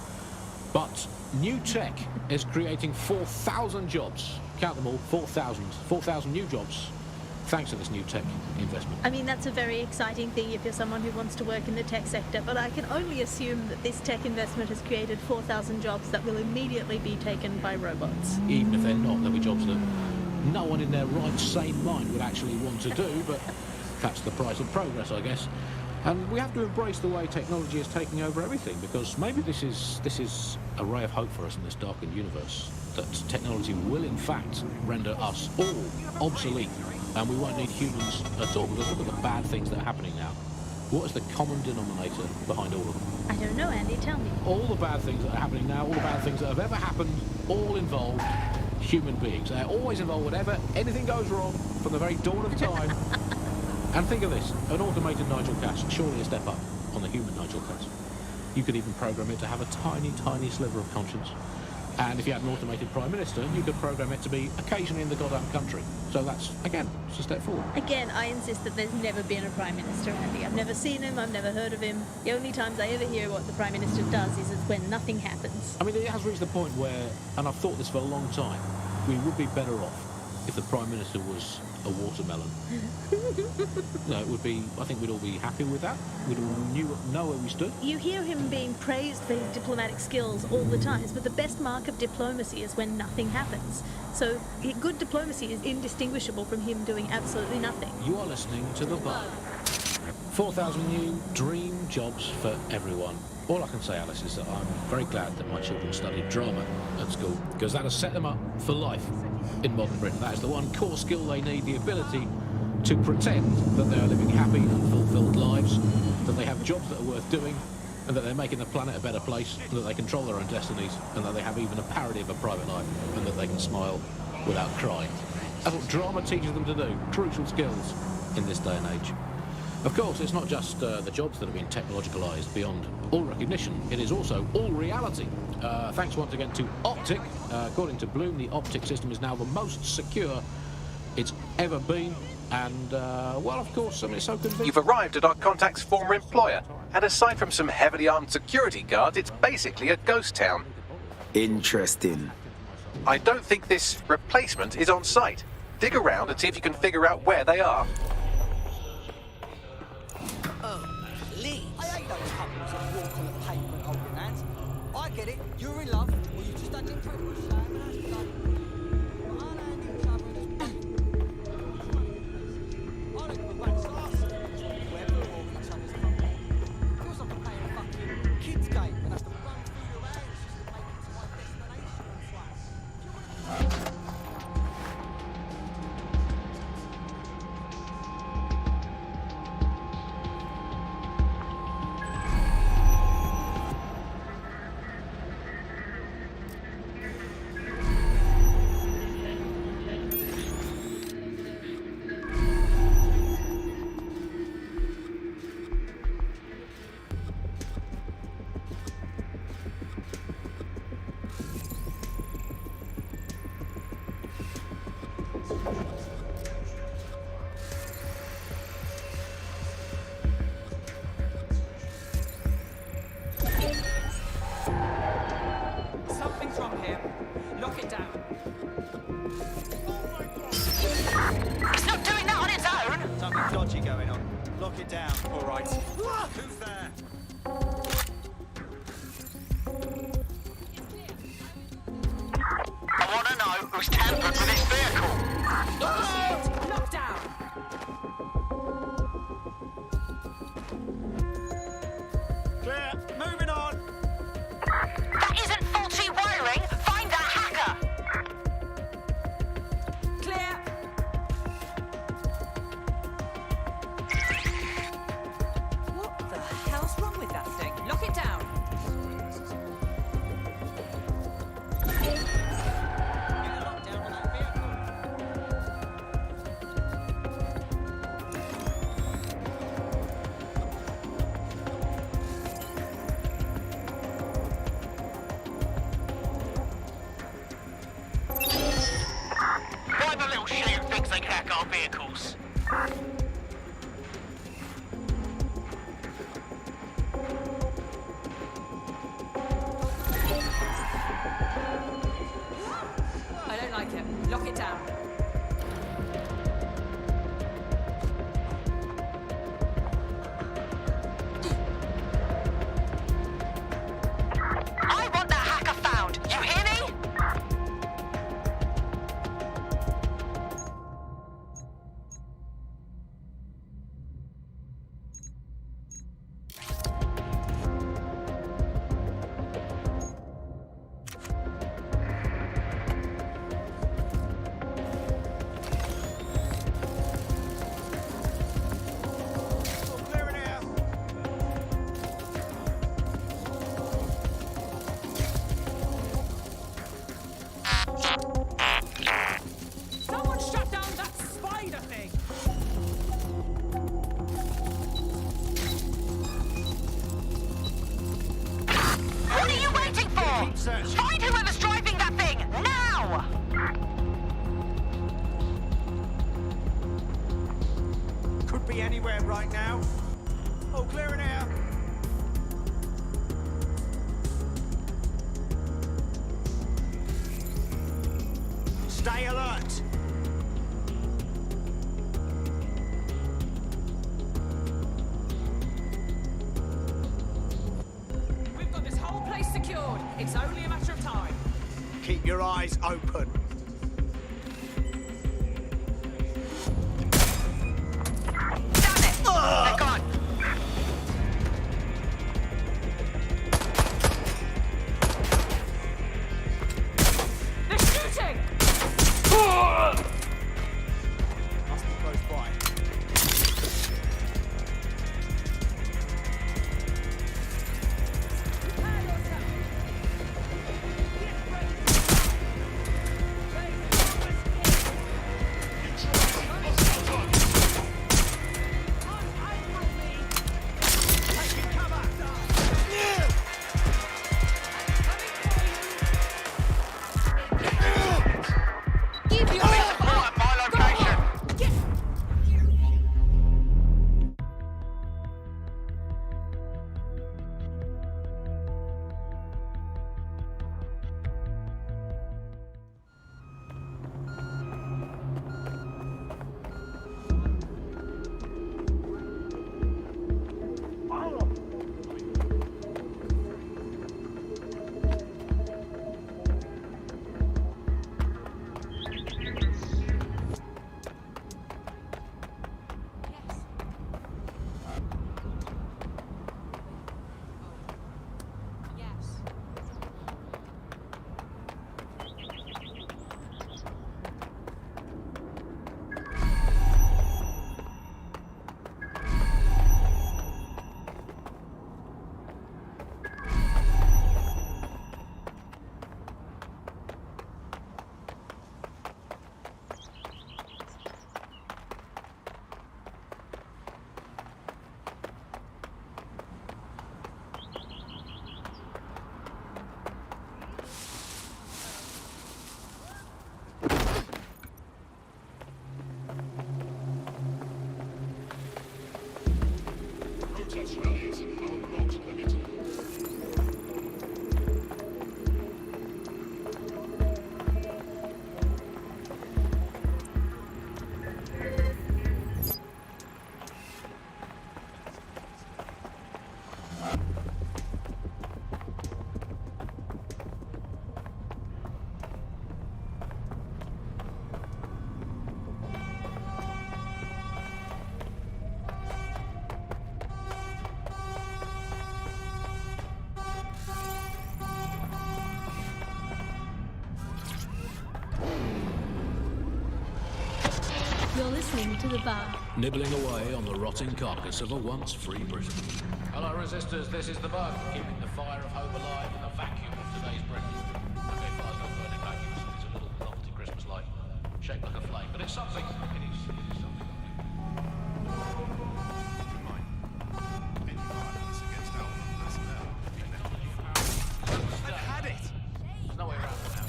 But new tech is creating 4,000 jobs. Count them all, 4,000. 4,000 new jobs, thanks to this new tech investment. I mean, that's a very exciting thing if you're someone who wants to work in the tech sector, but I can only assume that this tech investment has created 4,000 jobs that will immediately be taken by robots. Even if they're not, there'll be jobs that no one in their right sane mind would actually want to do, but That's the price of progress, I guess. And we have to embrace the way technology is taking over everything, because maybe this is a ray of hope for us in this darkened universe, that technology will in fact render us all obsolete, and we won't need humans at all. Because look at the bad things that are happening now. What is the common denominator behind all of them? I don't know, Andy, tell me. All the bad things that are happening now, all the bad things that have ever happened, all involve human beings. They're always involved whenever anything goes wrong from the very dawn of time. And think of this, an automated Nigel Cass, surely a step up on the human Nigel Cass. You could even program it to have a tiny, tiny sliver of conscience. And if you had an automated Prime Minister, you could program it to be occasionally in the goddamn country. So that's, again, it's a step forward. Again, I insist that there's never been a Prime Minister, Andy. I've never seen him, I've never heard of him. The only times I ever hear what the Prime Minister does is when nothing happens. I mean, it has reached the point where, and I've thought this for a long time, we would be better off if the Prime Minister was a watermelon. No, it would be, I think we'd all be happy with that. We'd all know where we stood. You hear him being praised for his diplomatic skills all the time, but the best mark of diplomacy is when nothing happens. So good diplomacy is indistinguishable from him doing absolutely nothing. You are listening to The Bug. 4,000 new dream jobs for everyone. All I can say, Alice, is that I'm very glad that my children studied drama at school, because that has set them up for life in modern Britain. That is the one core skill they need, the ability to pretend that they are living happy and fulfilled lives, that they have jobs that are worth doing, and that they're making the planet a better place, and that they control their own destinies, and that they have even a parody of a private life, and that they can smile without crying. That's what drama teaches them to do. Crucial skills in this day and age. Of course, it's not just the jobs that have been technologicalised beyond all recognition. It is also all reality. Thanks once again to Optic. According to Bloom, the Optic system is now the most secure it's ever been. And, well, of course, I mean, it's so convenient. You've arrived at our contact's former employer, and aside from some heavily armed security guards, it's basically a ghost town. Interesting. I don't think this replacement is on site. Dig around and see if you can figure out where they are. Please. I hate those couples that walk on the pavement holding hands. I get it, you're in love, or you just don't think pretty much something's wrong here. Lock it down. It's not doing that on its own! Something dodgy going on. Lock it down. All right. Who's there? I want to know who's tampered with this vehicle. Lock down. Clear. Moving on. That isn't faulty wiring. Find that hacker. Clear. What the hell's wrong with that thing? Lock it down. Why the little shit who thinks they can hack our vehicles? I don't like it. Lock it down. I want that hacker found. You hear me? be anywhere right now. All clear in here. Stay alert. We've got this whole place secured. It's only a matter of time. Keep your eyes open. They're gone. They're shooting! Must be close by. You're listening to The Bug. Nibbling away on the rotting carcass of a once free Britain. Hello, resistors. This is The Bug, keeping the fire of hope alive in the vacuum of today's Britain. Okay, fires don't burn in vacuums. It's a little novelty Christmas light, shaped like a flame, but it's something. It is something. I've had it. There's no way around it now.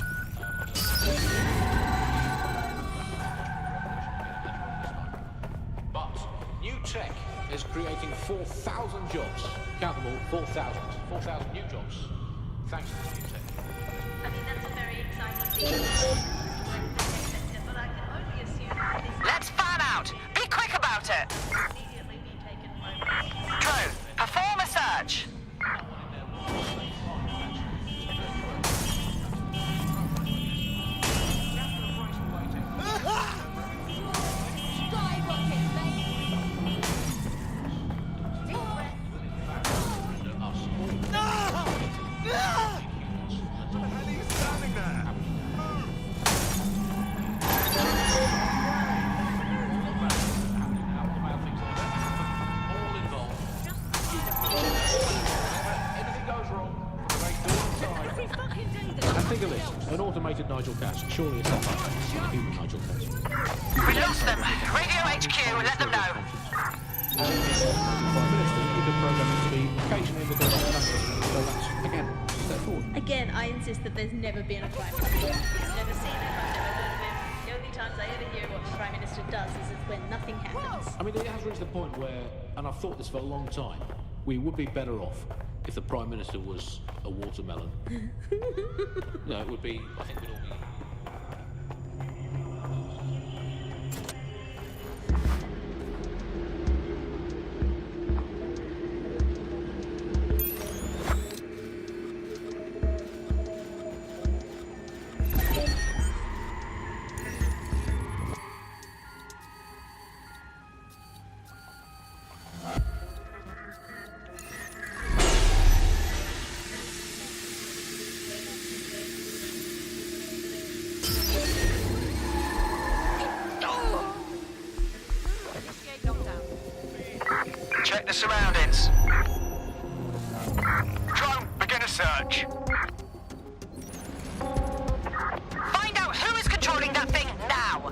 But new tech is creating 4,000 jobs. Count them all, 4,000. 4,000 new jobs. Thanks to this new tech. I mean, that's a very exciting thing. But I can only assume Let's fan out. Be quick about it. Crew, perform a search. Think of it, an automated Nigel Cass. Surely it's not a human Nigel Cass. We lost them. Radio HQ, let them know. You could program it to be occasionally in the day so that's, again, step forward. Again, I insist that there's never been a crime. Never seen it, I've never heard of it. The only times I ever hear what the Prime Minister does is when nothing happens. I mean, it has reached the point where, and I've thought this for a long time, we would be better off if the Prime Minister was a watermelon. No, it would be, I think we'd all be... Check the surroundings. Drone, begin a search. Find out who is controlling that thing now!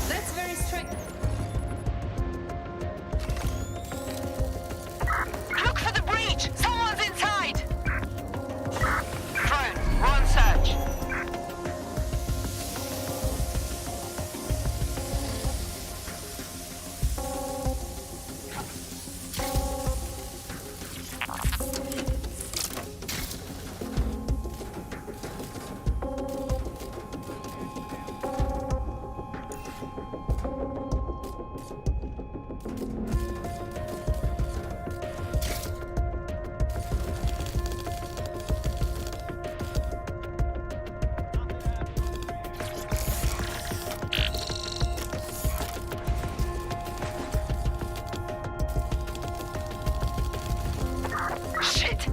That's very strange. Look for the breach! Someone's inside! Drone, we're on search. Shit!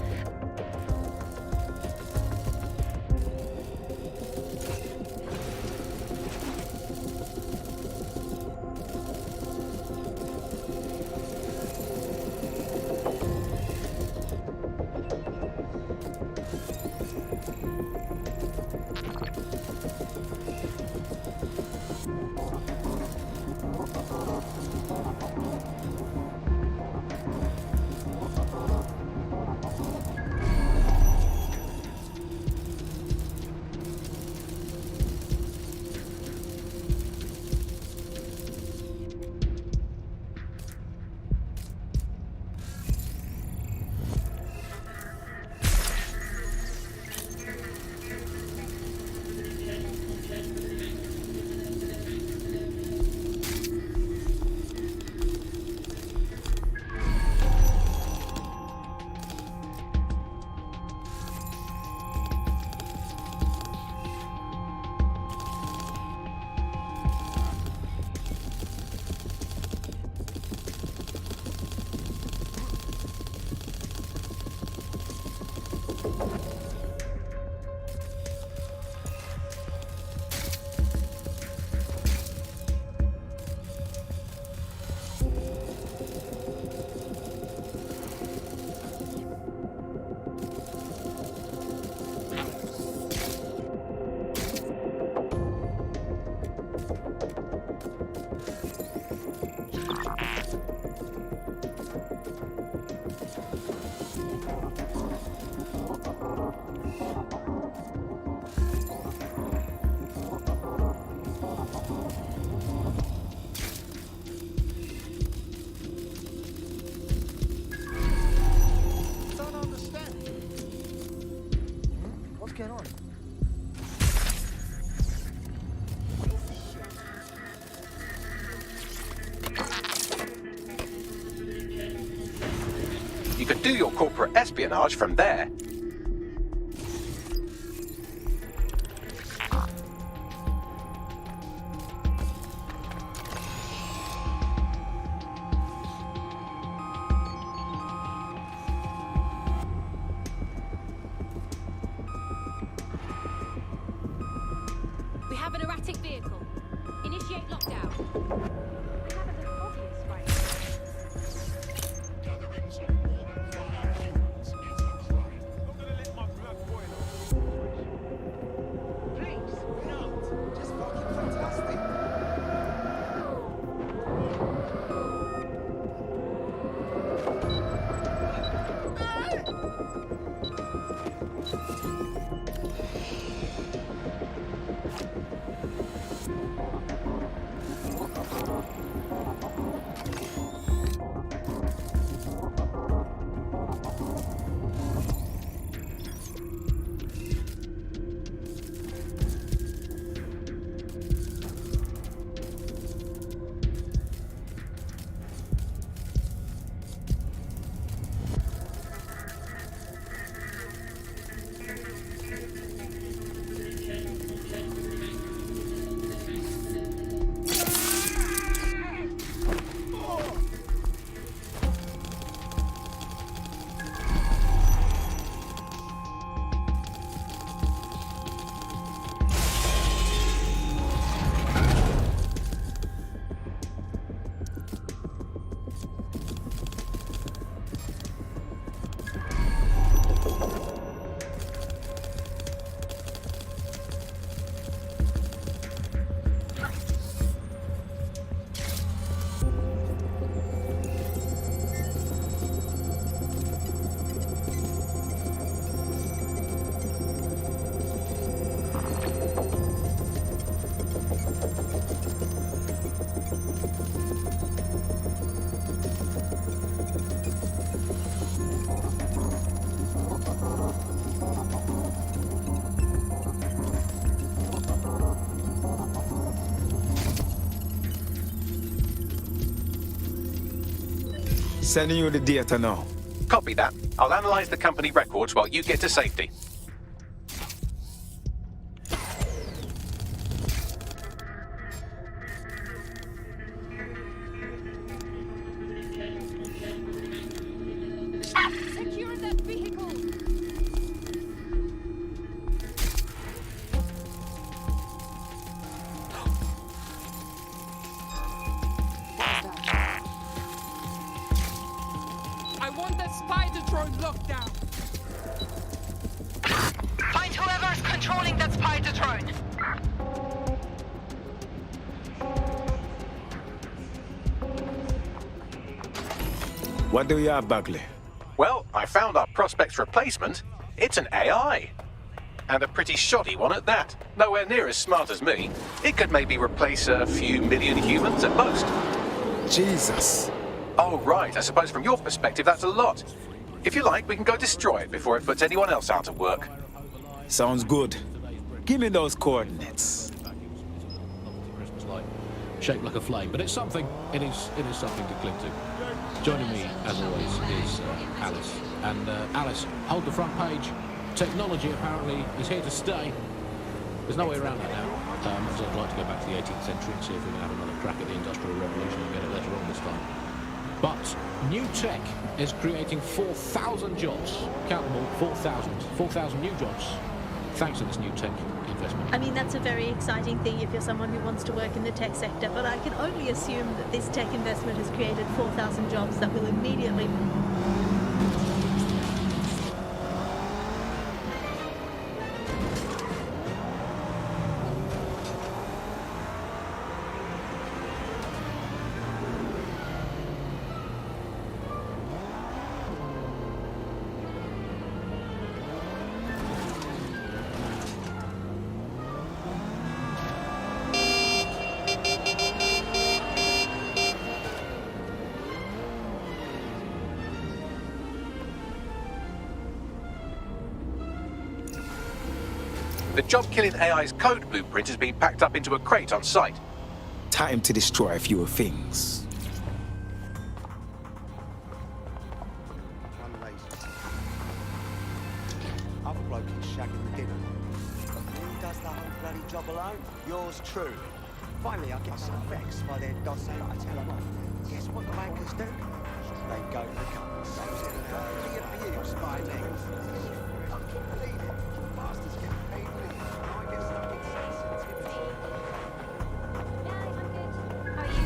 You could do your corporate espionage from there. We have an erratic vehicle. Initiate lock. Sending you the data now. Copy that. I'll analyze the company records while you get to safety. Secure that vehicle! I want that spider drone locked down! Find whoever's controlling that spider drone. What do you have, Bagley? Well, I found our prospect's replacement. It's an AI. And a pretty shoddy one at that. Nowhere near as smart as me. It could maybe replace a few million humans at most. Jesus. Oh, right. I suppose from your perspective, that's a lot. If you like, we can go destroy it before it puts anyone else out of work. Sounds good. Give me those coordinates. Christmas light, shaped like a flame, but it's something. It is something to cling to. Joining me, as always, is Alice. And Alice, hold the front page. Technology apparently is here to stay. There's no way around that now. So I'd like to go back to the 18th century and see if we can have another crack at the Industrial Revolution and get it later on this time. But new tech is creating 4,000 jobs. Count them all, 4,000. 4,000 new jobs, thanks to this new tech investment. I mean, that's a very exciting thing if you're someone who wants to work in the tech sector, but I can only assume that this tech investment has created 4,000 jobs that will immediately... The job-killing AI's code blueprint has been packed up into a crate on site. Time to destroy a few things. Other bloke is shagging the dinner. Who does the whole bloody job alone? Yours truly. Finally, I get some vexed by their dossing. I tell them off. Guess what the bankers do? They go to the company. Totally abused by me. Fucking believe it. Bastards get paid for it. I get something sensitive. How are you?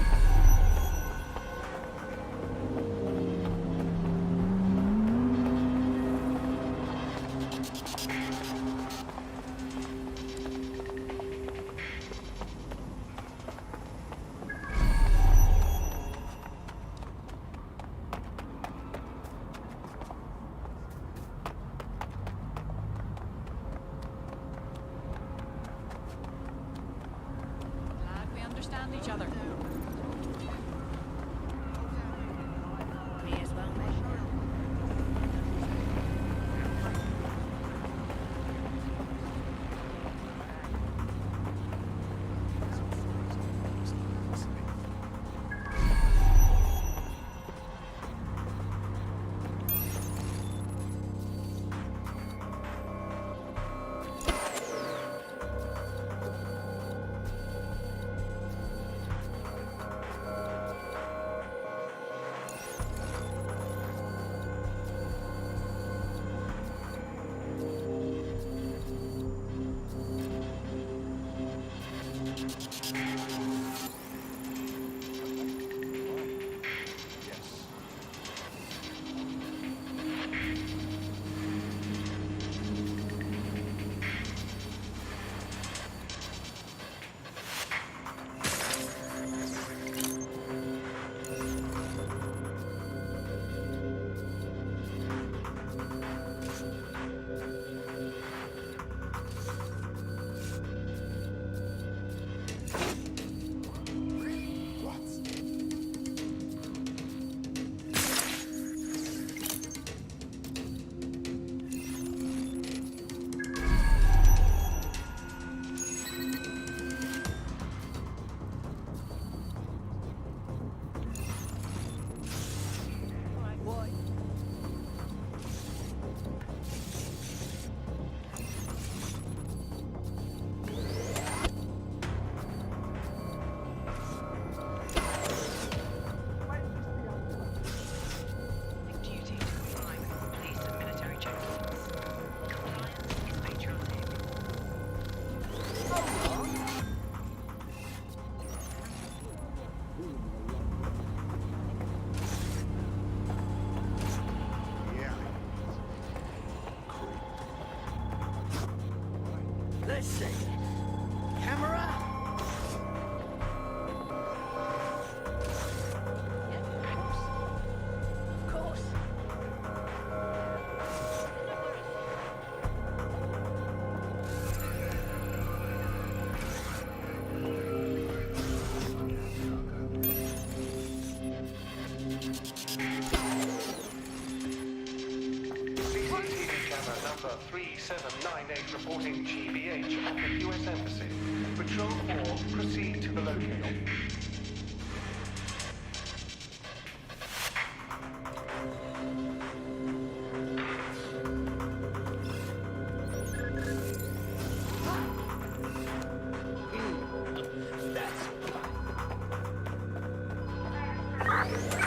3798 reporting GBH at the US Embassy. Patrol 4, proceed to the locator.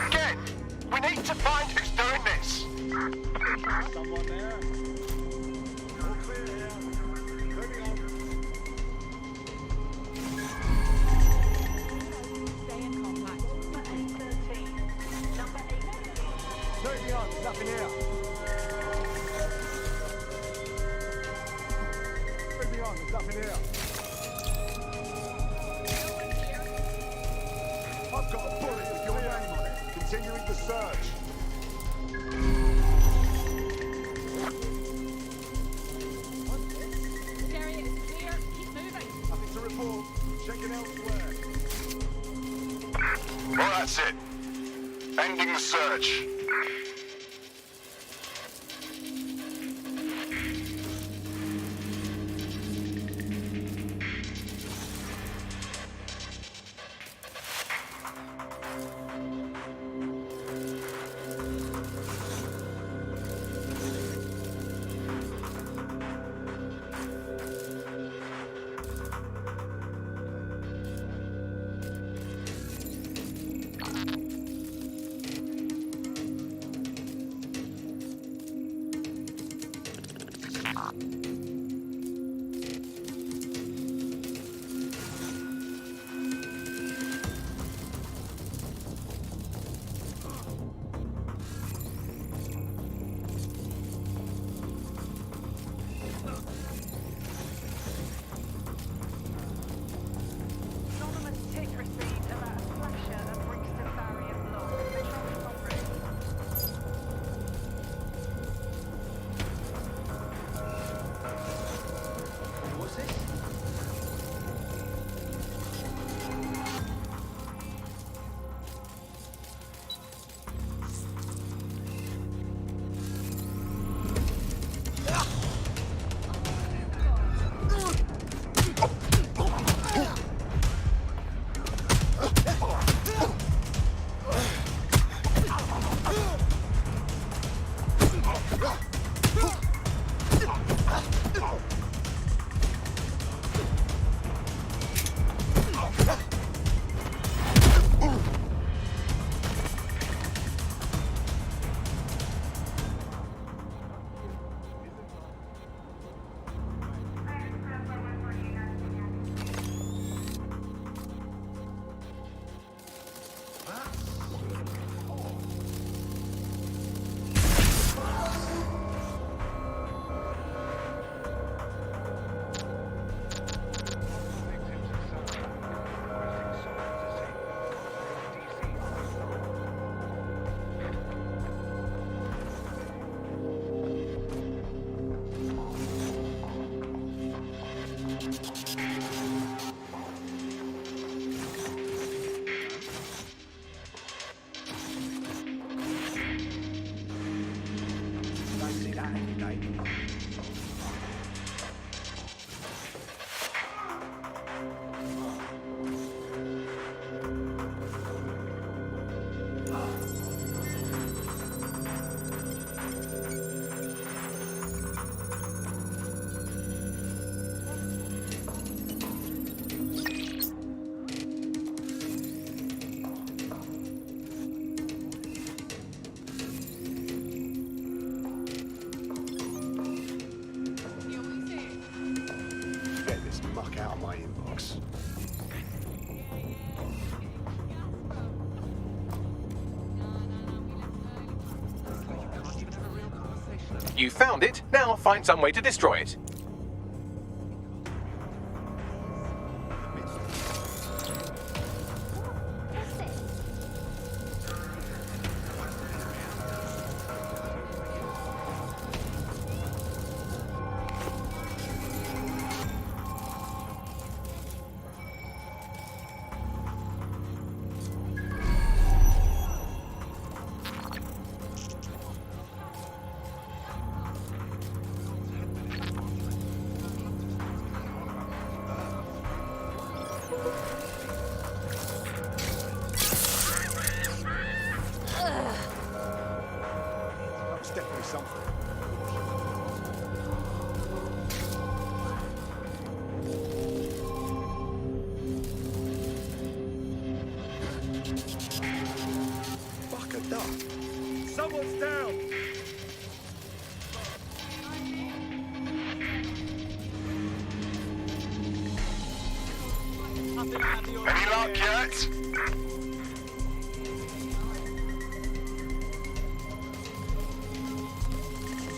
Again, we need to find who's doing this. Someone there? All clear here. Moving on. Stay in contact. Number 813. Number 813. Moving on. There's nothing here. Moving on. There's nothing here. I've got a bullet with your name on it. Continuing the search. Area is clear. Keep moving. Nothing to report. Checking elsewhere. Well, that's it. Ending the search. Out of my inbox. You found it. Now find some way to destroy it. something. Fuck a duck. Someone's down! Any luck yet?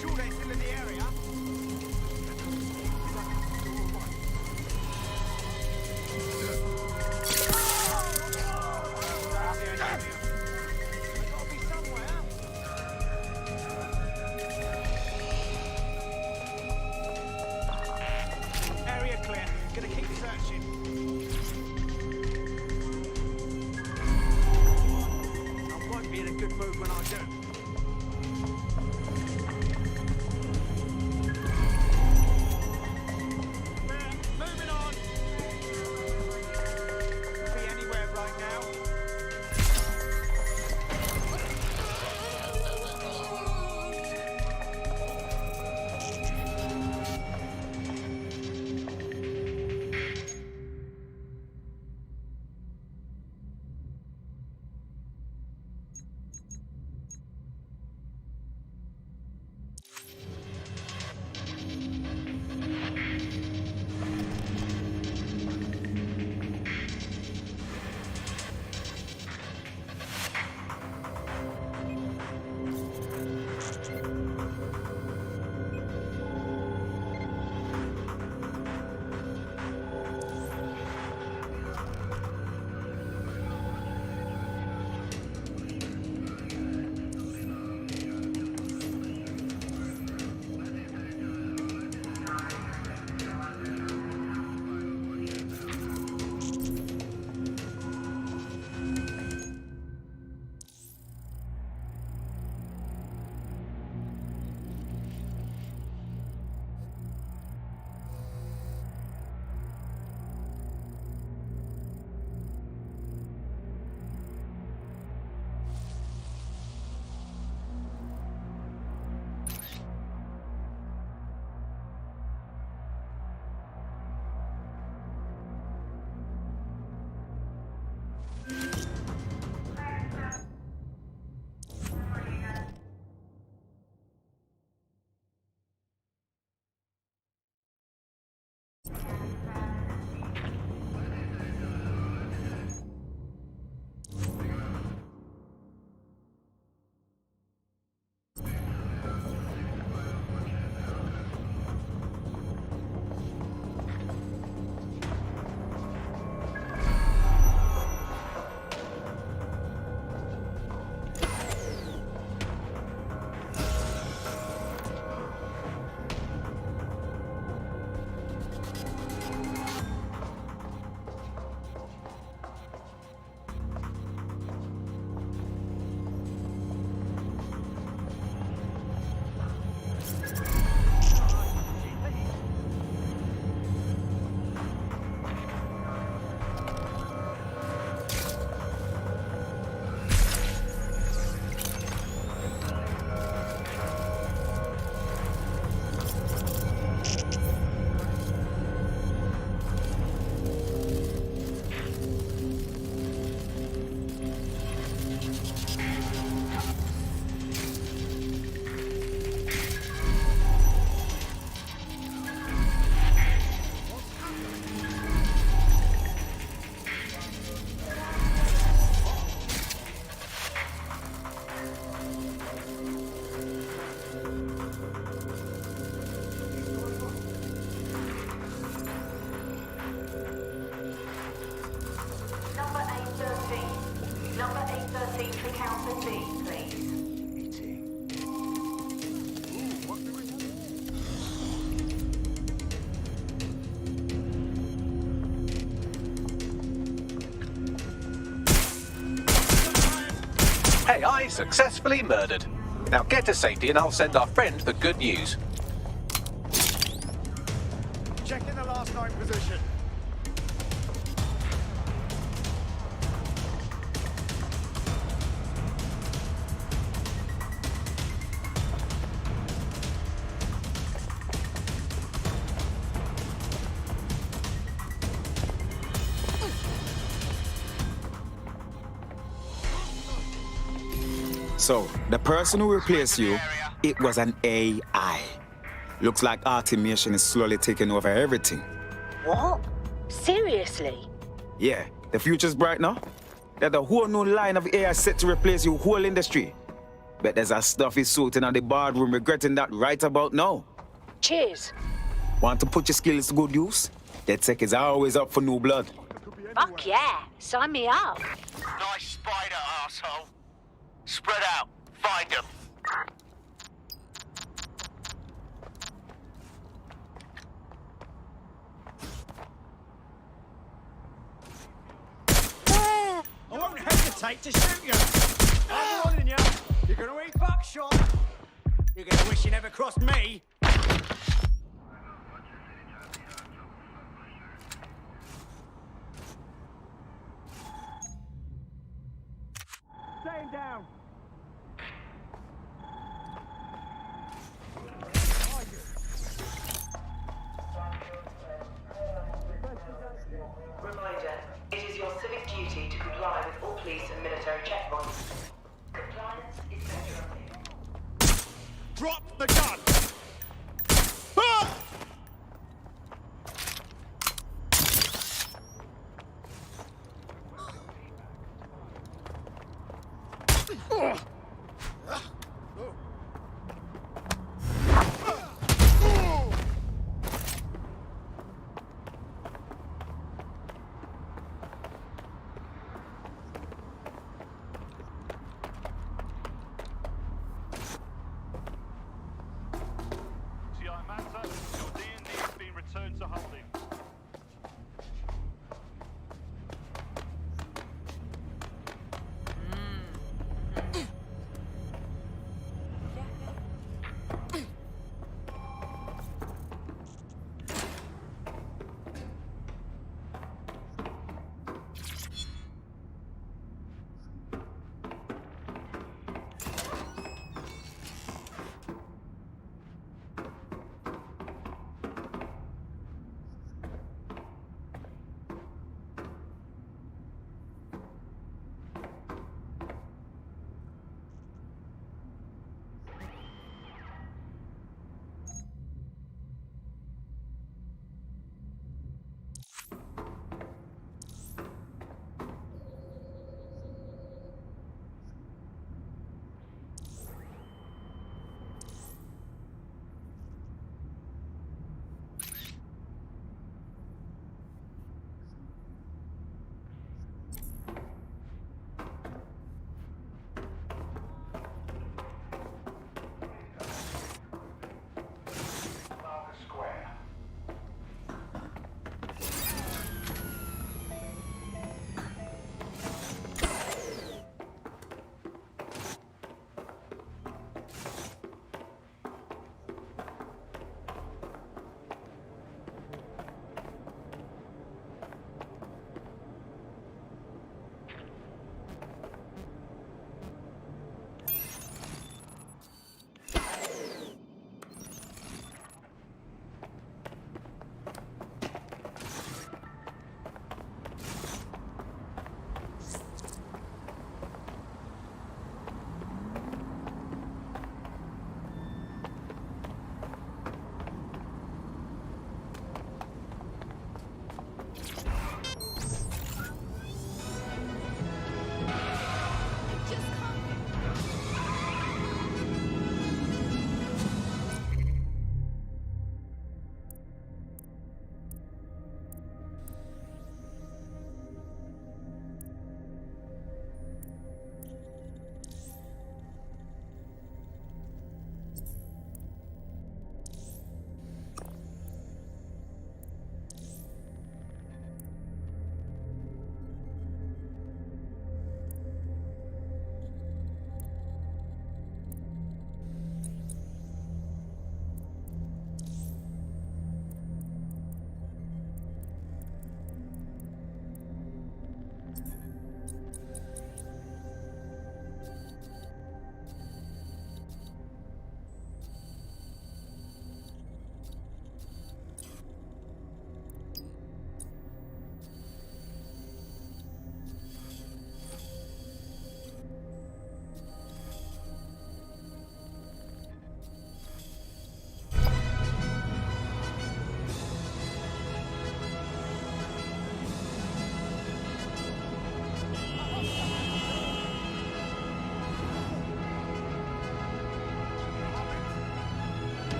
Sure they're still in the area? Area clear. Gonna keep searching. I won't be in a good mood when I do. Moving on. Could be anywhere right now. AI successfully murdered. Now get to safety and I'll send our friend the good news. Checking the last known position. So, the person who replaced you, it was an AI. Looks like automation is slowly taking over everything. What? Seriously? Yeah, the future's bright now. There's a whole new line of AI set to replace your whole industry. But there's a stuffy suit in the boardroom regretting that right about now. Cheers. Want to put your skills to good use? DedSec is always up for new blood. Fuck yeah, sign me up. Nice spider, asshole. Spread out. Find them. I won't hesitate to shoot you. I'm warning you. You're gonna eat buckshot. You're gonna wish you never crossed me. Staying down. Reminder, it is your civic duty to comply with all police and military checkpoints. Compliance is guaranteed. Drop the gun. Ah! Your D&D has been returned to holding.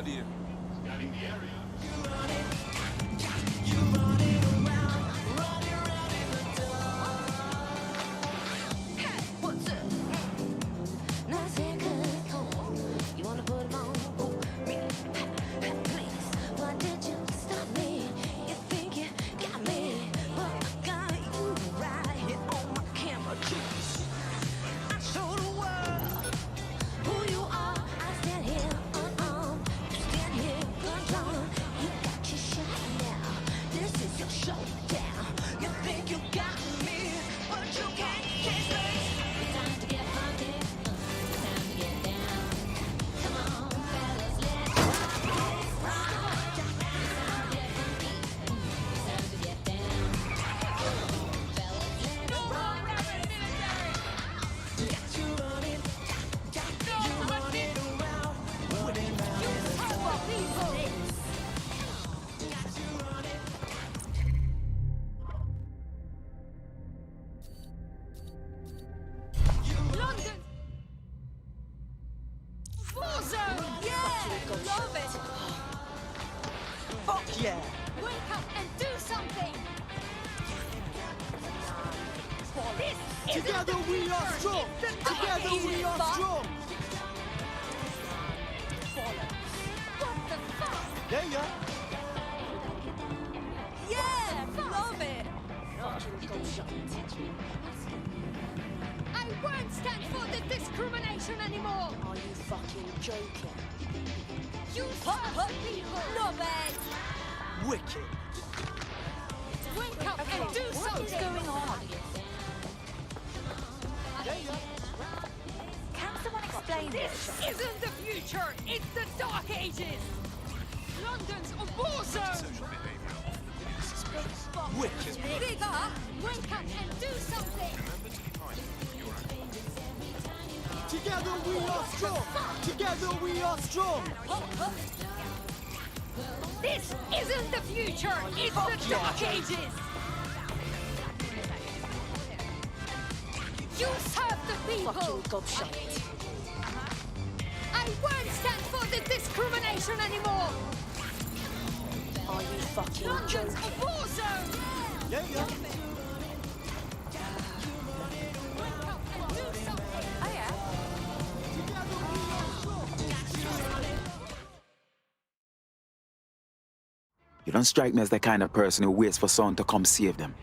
around here. Scanning the area. Yeah. Wake up and do something! Together we are strong! Together we are strong! What the fuck? Yeah, yeah. Yeah! Love it! I won't stand for the discrimination anymore! Are you fucking joking? You hurt people! Not bad! Wicked. Wake up and do something! What is going on? Can someone explain this? This isn't the future! It's the Dark Ages! London's a war zone! Wicked. Bigger! Wake up and do something! Together we are strong! Together we are strong! This isn't the future! It's the Dark Ages! You serve the people! Fucking gobshite. I won't stand for the discrimination anymore! Are you fucking London's joking? a war zone! Yeah, yeah. Oh yeah? You don't strike me as the kind of person who waits for someone to come save them.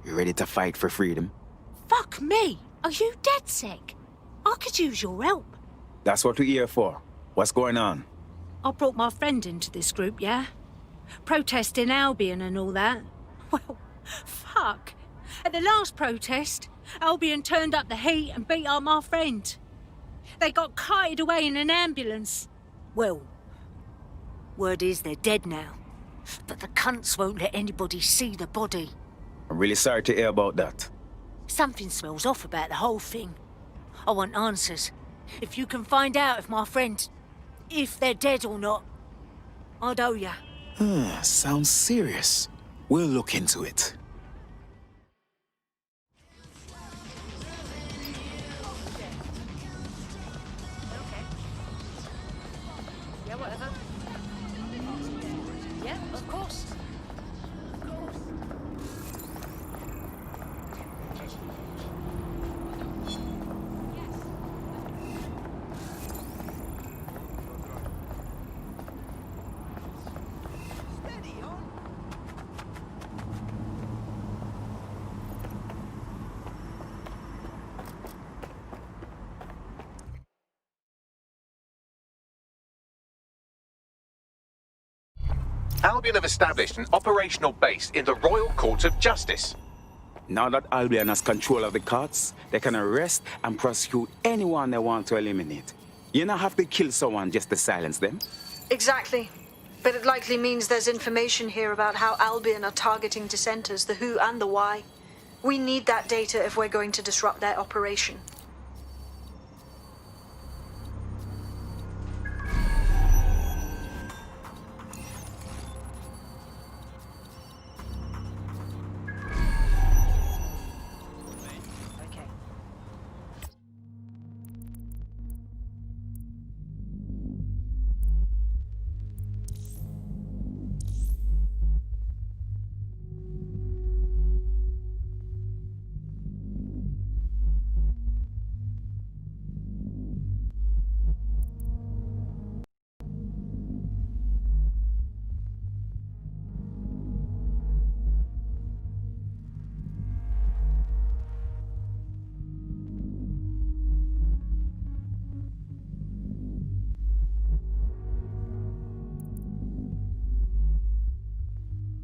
You ready to fight for freedom? Fuck me! Are you dead sick? I could use your help. That's what we're here for. What's going on? I brought my friend into this group, yeah? Protesting Albion and all that. Well, fuck. At the last protest, Albion turned up the heat and beat up my friend. They got carted away in an ambulance. Well, word is they're dead now. But the cunts won't let anybody see the body. I'm really sorry to hear about that. Something smells off about the whole thing. I want answers. If you can find out if my friend... if they're dead or not, I'd owe ya. Sounds serious. We'll look into it. Yeah, whatever. Yeah, of course. Of course. Albion have established an operational base in the Royal Court of Justice. Now that Albion has control of the courts, they can arrest and prosecute anyone they want to eliminate. You don't have to kill someone just to silence them. Exactly. But it likely means there's information here about how Albion are targeting dissenters, the who and the why. We need that data if we're going to disrupt their operation.